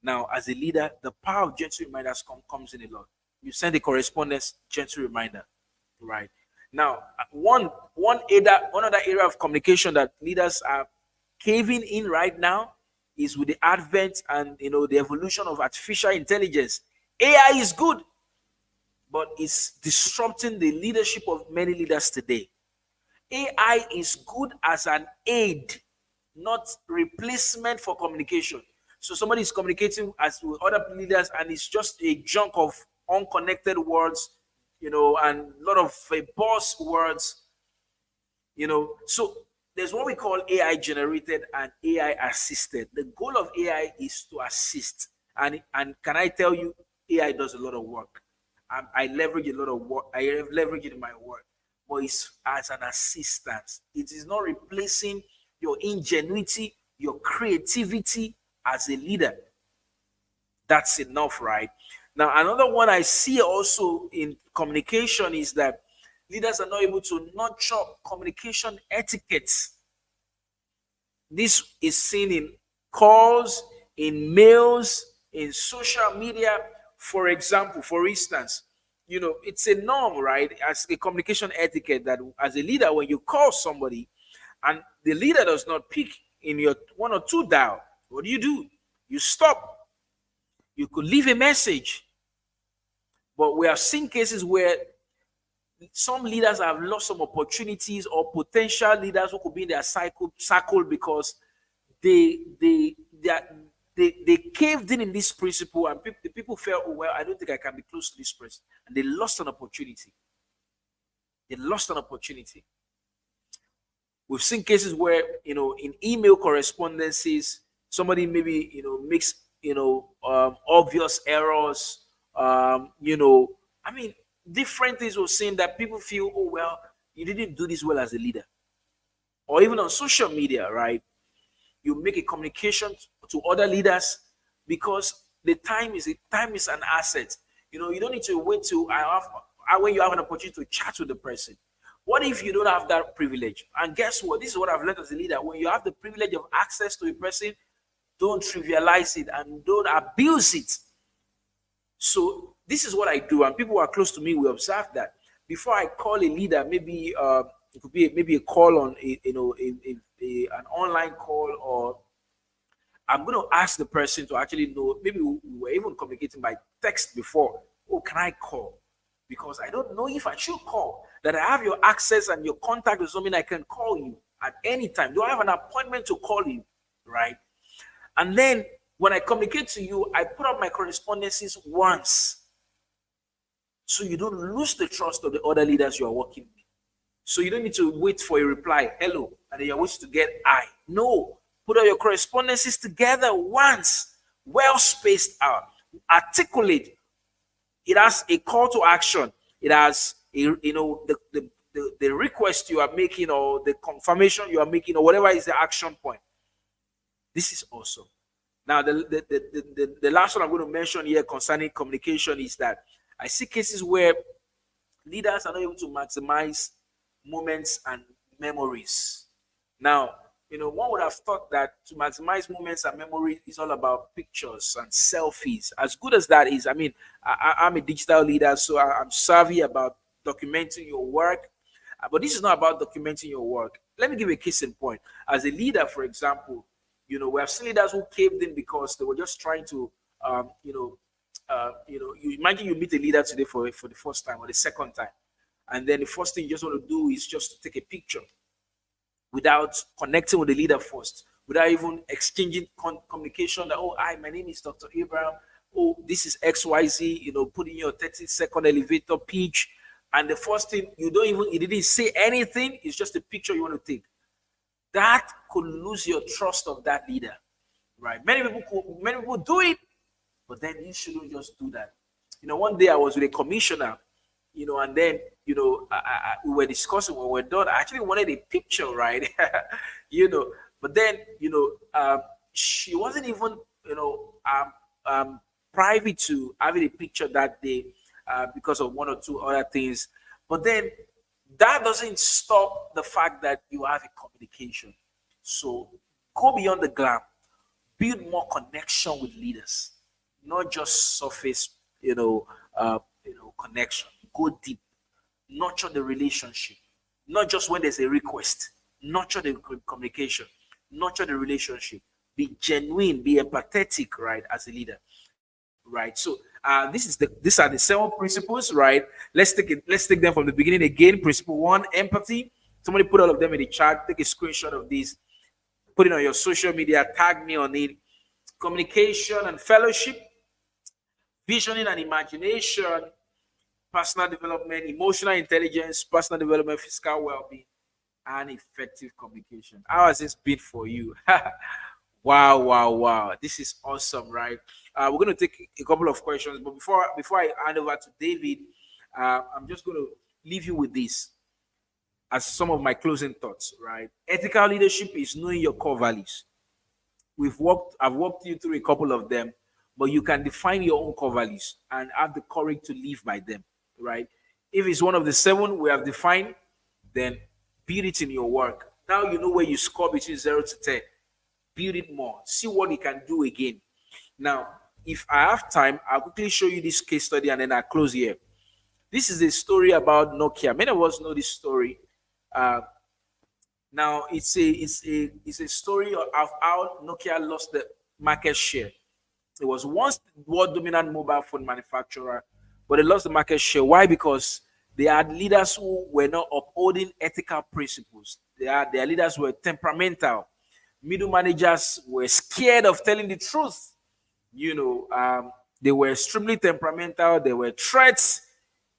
Now, as a leader, the power of gentle reminders comes in a lot. You send a correspondence, gentle reminder, right? Now, one other area of communication that leaders are caving in right now is with the advent and the evolution of artificial intelligence. AI is good, but it's disrupting the leadership of many leaders today. AI is good as an aid, not replacement for communication. So somebody is communicating as with other leaders, and it's just a junk of unconnected words, and a lot of buzzwords, So there's what we call AI generated and AI assisted. The goal of AI is to assist. And can I tell you, AI does a lot of work. I leverage a lot of work. I leverage it in my work. But it's as an assistance. It is not replacing your ingenuity, your creativity as a leader. That's enough, right? Now, another one I see also in communication is that leaders are not able to nurture communication etiquettes. This is seen in calls, in mails, in social media. For example, for instance, it's a norm, right? As a communication etiquette that as a leader, when you call somebody and the leader does not pick in your 1 or 2 dial, what do? You stop. You could leave a message. But we have seen cases where some leaders have lost some opportunities, or potential leaders who could be in their circle because they caved in this principle, and the people felt, oh well, I don't think I can be close to this person, and they lost an opportunity. We've seen cases where in email correspondences, somebody maybe makes obvious errors. Different things were saying that people feel, oh well, you didn't do this well as a leader. Or even on social media, right? You make a communication to other leaders because the time is an asset. You don't need to wait till when you have an opportunity to chat with the person. What if you don't have that privilege? And guess what? This is what I've learned as a leader. When you have the privilege of access to a person, Don't trivialize it and don't abuse it. So this is what I do, and people who are close to me will observe that. Before I call a leader, maybe it could be maybe a call on an online call, or I'm going to ask the person to actually know. Maybe we were even communicating by text before. Oh, can I call? Because I don't know if I should call. That I have your access and your contact or something, I can call you at any time. Do I have an appointment to call you? Right? And then when I communicate to you, I put up my correspondences once. So you don't lose the trust of the other leaders you are working with. So you don't need to wait for a reply, hello, and then you're waiting to get I. No, put all your correspondences together once, well spaced out, articulate. It has a call to action. It has the request you are making, or the confirmation you are making, or whatever is the action point. This is awesome. Now, the last one I'm going to mention here concerning communication is that I see cases where leaders are not able to maximize moments and memories. Now, one would have thought that to maximize moments and memories is all about pictures and selfies. As good as that is, I mean, I'm a digital leader, so I'm savvy about documenting your work. But this is not about documenting your work. Let me give a case in point. As a leader, for example, we have seen leaders who caved in because they were just trying to, you imagine you meet a leader today for the first time or the second time, and then the first thing you just want to do is just to take a picture without connecting with the leader first, without even exchanging communication that, oh, hi, my name is Dr. Abraham. Oh, this is XYZ, put in your 30-second elevator pitch. And the first thing, you didn't say anything, it's just a picture you want to take. That could lose your trust of that leader, right? Many people do it, but then you shouldn't just do that. One day I was with a commissioner, and then, we were discussing when we were done. I actually wanted a picture, right? But then, she wasn't even, private to having a picture that day because of one or two other things. But then that doesn't stop the fact that you have a communication. So go beyond the glam, build more connection with leaders, not just surface, connection. Go deep, nurture the relationship, not just when there's a request. Nurture the communication, nurture the relationship. Be genuine, be empathetic, right, as a leader, right? So these are the 7 principles, right? Let's take them from the beginning again. Principle 1, empathy. Somebody put all of them in the chat. Take a screenshot of this, put it on your social media, tag me on it. Communication and fellowship, visioning and imagination, personal development, emotional intelligence, personal development, physical well-being, and effective communication. How has this been for you? Wow. This is awesome, right? We're going to take a couple of questions, but before I hand over to David, I'm just going to leave you with this as some of my closing thoughts, right? Ethical leadership is knowing your core values. I've walked you through a couple of them, but you can define your own core values and have the courage to live by them, right? If it's one of the 7 we have defined, then build it in your work. Now you know where you score between 0 to 10. Build it more. See what you can do again. Now, if I have time, I'll quickly show you this case study and then I'll close here. This is a story about Nokia. Many of us know this story. Now, it's a story of how Nokia lost the market share. It was once the world dominant mobile phone manufacturer, but they lost the market share. Why? Because they had leaders who were not upholding ethical principles. Their leaders were temperamental. Middle managers were scared of telling the truth. They were extremely temperamental. There were threats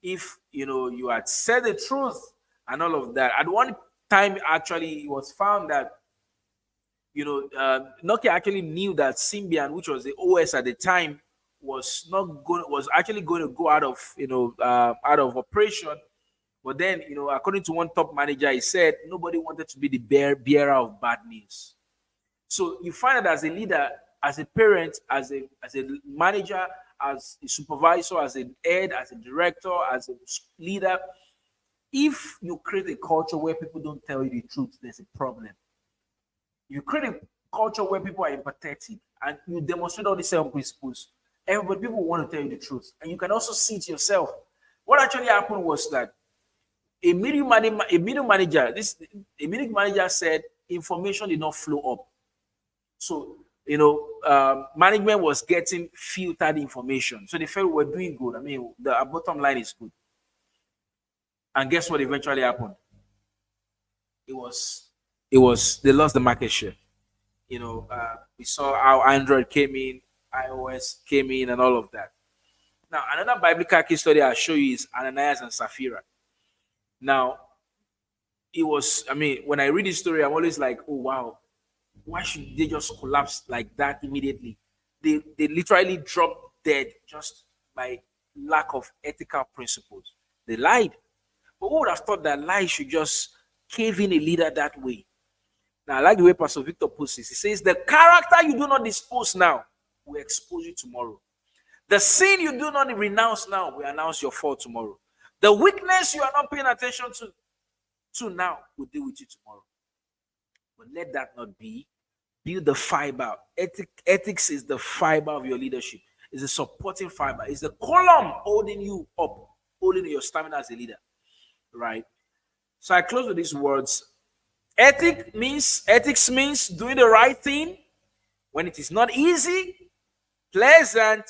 if you had said the truth and all of that. At one time, actually, it was found that Nokia actually knew that Symbian, which was the OS at the time, was actually going to go out of operation. But then, according to one top manager, he said nobody wanted to be the bearer of bad news. So you find that as a leader, as a parent, as a manager, as a supervisor, as a head, as a director, as a leader, if you create a culture where people don't tell you the truth, there's a problem. You create a culture where people are empathetic, and you demonstrate all these 7 principles, everybody, people want to tell you the truth, and you can also see it yourself. What actually happened was that a middle manager said information did not flow up. So, management was getting filtered information. So they felt we were doing good. I mean, the bottom line is good. And guess what eventually happened? They lost the market share. We saw how Android came in, iOS came in, and all of that. Now, another biblical case study I'll show you is Ananias and Sapphira. Now, when I read this story, I'm always like, oh, wow, why should they just collapse like that immediately? They literally dropped dead just by lack of ethical principles. They lied. But who would have thought that lie should just cave in a leader that way? Now, I like the way Pastor Victor puts this. He says, the character you do not dispose now will expose you tomorrow. The sin you do not renounce now will announce your fall tomorrow. The weakness you are not paying attention to now will deal with you tomorrow. But let that not be. Build the fiber. Ethics is the fiber of your leadership. It's a supporting fiber. It's the column holding you up, holding your stamina as a leader. Right? So I close with these words. Ethics means doing the right thing when it is not easy, pleasant,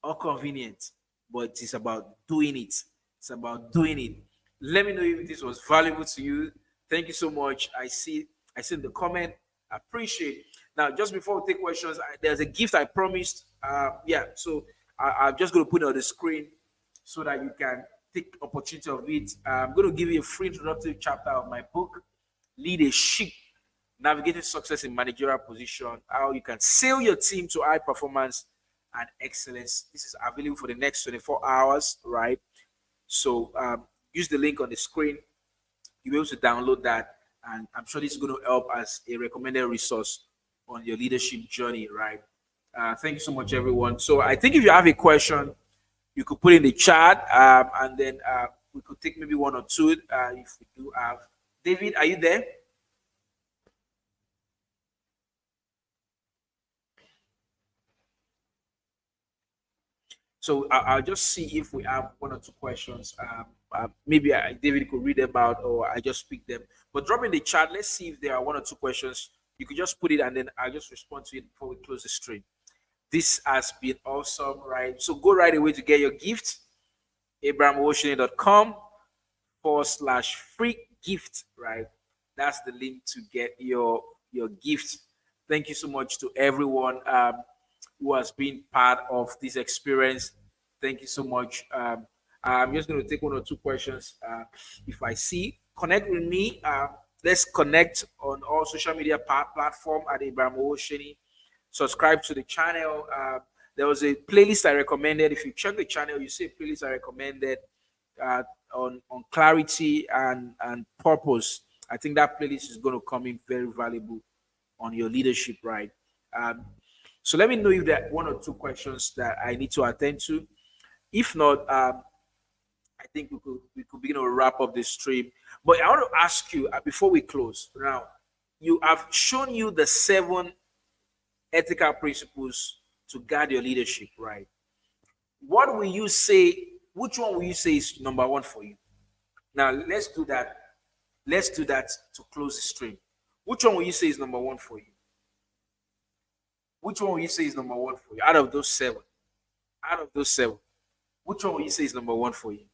or convenient. But it is about doing it. It's about doing it. Let me know if this was valuable to you. Thank you so much. I see the comment. I appreciate it. Now, just before we take questions, there's a gift I promised. So I'm just going to put it on the screen so that you can take opportunity of it. I'm going to give you a free introductory chapter of my book, Leadership, Navigating Success in Managerial Position, how you can sail your team to high performance and excellence. This is available for the next 24 hours, right? So use the link on the screen. You'll be able to download that, and I'm sure this is going to help as a recommended resource on your leadership journey, right? Thank you so much, everyone. So I think if you have a question, you could put in the chat, and then we could take maybe one or two if we do have. David, are you there? So I'll just see if we have one or two questions. Maybe David could read them out, or I just speak them. But drop in the chat. Let's see if there are one or two questions. You could just put it, and then I'll just respond to it before we close the stream. This has been awesome, right? So go right away to get your gift. abrahamowoseni.com/free gift, right? That's the link to get your gift. Thank you so much to everyone who has been part of this experience. Thank you so much. I'm just going to take one or two questions. If I see, connect with me. Let's connect on all social media platform at Abraham Owoseni. Subscribe to the channel. There was a playlist I recommended. If you check the channel, you see a playlist I recommended on clarity and purpose. I think that playlist is going to come in very valuable on your leadership, right? So let me know if there are one or two questions that I need to attend to. If not, I think we could begin to wrap up this stream. But I want to ask you before we close. Now, you have shown you the 7 ethical principles to guide your leadership, right? What will you say? Which one will you say is number 1 for you? Now, let's do that. Let's do that to close the stream. Which one will you say is number 1 for you? Which one will you say is number 1 for you? Out of those 7. Which one will you say is number 1 for you?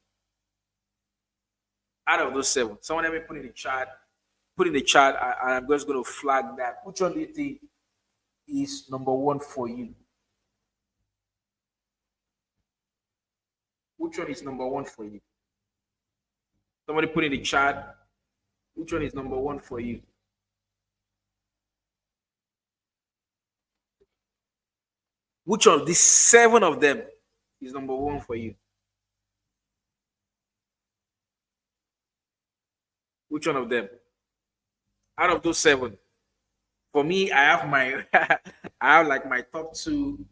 Out of those 7. Someone let me put in the chat. And I'm just going to flag that. Which one do you think is number 1 for you? Which one is number 1 for you? Somebody put in the chat. Which one is number 1 for you? Which of these 7 of them is number 1 for you? Which one of them? Out of those 7. For me, I have my I have like my top two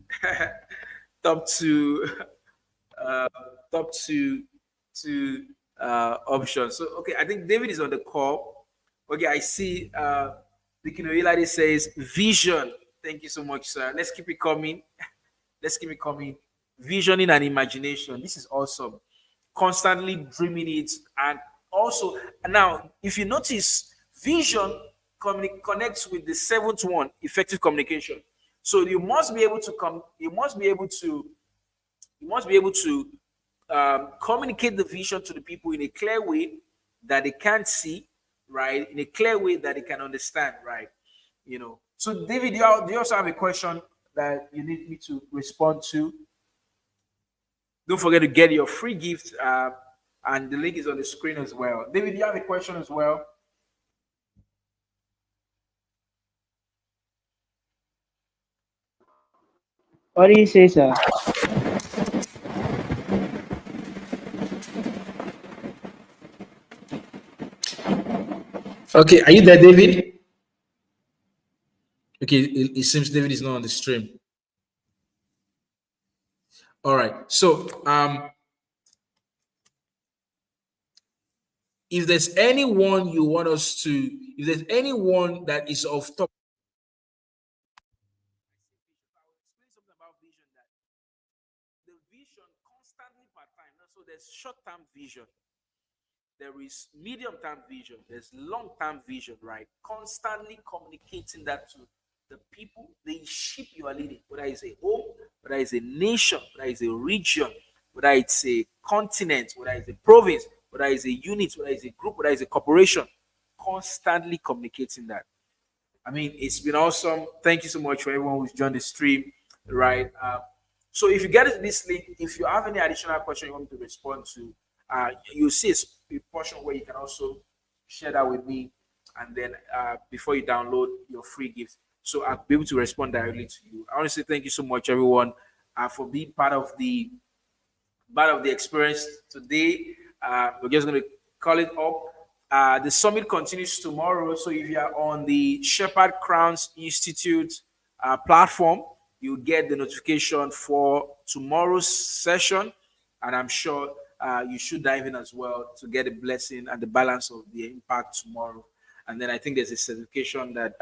options. So okay, I think David is on the call. Okay, I see Bikino Iladi says vision. Thank you so much, sir. Let's keep it coming. Let's keep it coming. Visioning and imagination. This is awesome. Constantly dreaming it. And also, now, if you notice, vision connects with the seventh one, effective communication. So you must be able to come, you must be able to communicate the vision to the people in a clear way that they can't see, right? In a clear way that they can understand, right? You know. So, David, do you also have a question that you need me to respond to? Don't forget to get your free gift, and the link is on the screen as well. David, do you have a question as well? What do you say, sir? Okay, are you there, David? Okay, it seems David is not on the stream. All right. So, if there's anyone you want us to, if there's anyone that is of top, I will explain something about vision, that the vision constantly part time. So there's short-term vision, there is medium-term vision, there's long-term vision, right? Constantly communicating that to the people, the ship you are leading, whether it's a home, whether it's a nation, whether it's a region, whether it's a continent, whether it's a province, whether it's a unit, whether it's a group, whether it's a corporation, constantly communicating that. I mean, it's been awesome. Thank you so much for everyone who's joined the stream, right? So if you get this link, if you have any additional question you want me to respond to, you'll see a portion where you can also share that with me, and then before you download your free gift, so I'll be able to respond directly to you. I want to say thank you so much, everyone, for being part of the experience today. We're just going to call it up. The summit continues tomorrow. So if you are on the Shepherd Crowns Institute platform, you'll get the notification for tomorrow's session. And I'm sure you should dive in as well to get a blessing and the balance of the impact tomorrow. And then I think there's a certification that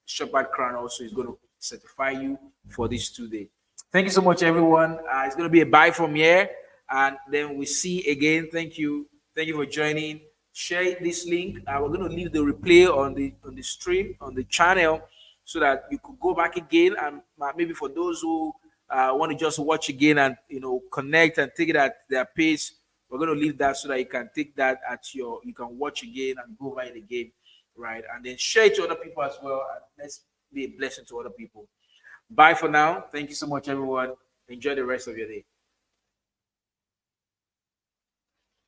Shepherd Crown also is going to certify you for this 2 days. Thank you so much, everyone. It's going to be a bye from here, and then we see again. Thank you for joining. Share this link. We're going to leave the replay on the stream on the channel, so that you could go back again, and maybe for those who want to just watch again and connect and take it at their pace, we're going to leave that so that you can take that you can watch again and go over it again, right? And then share it to other people as well, and let's be a blessing to other people. Bye for now. Thank you so much, everyone. Enjoy the rest of your day.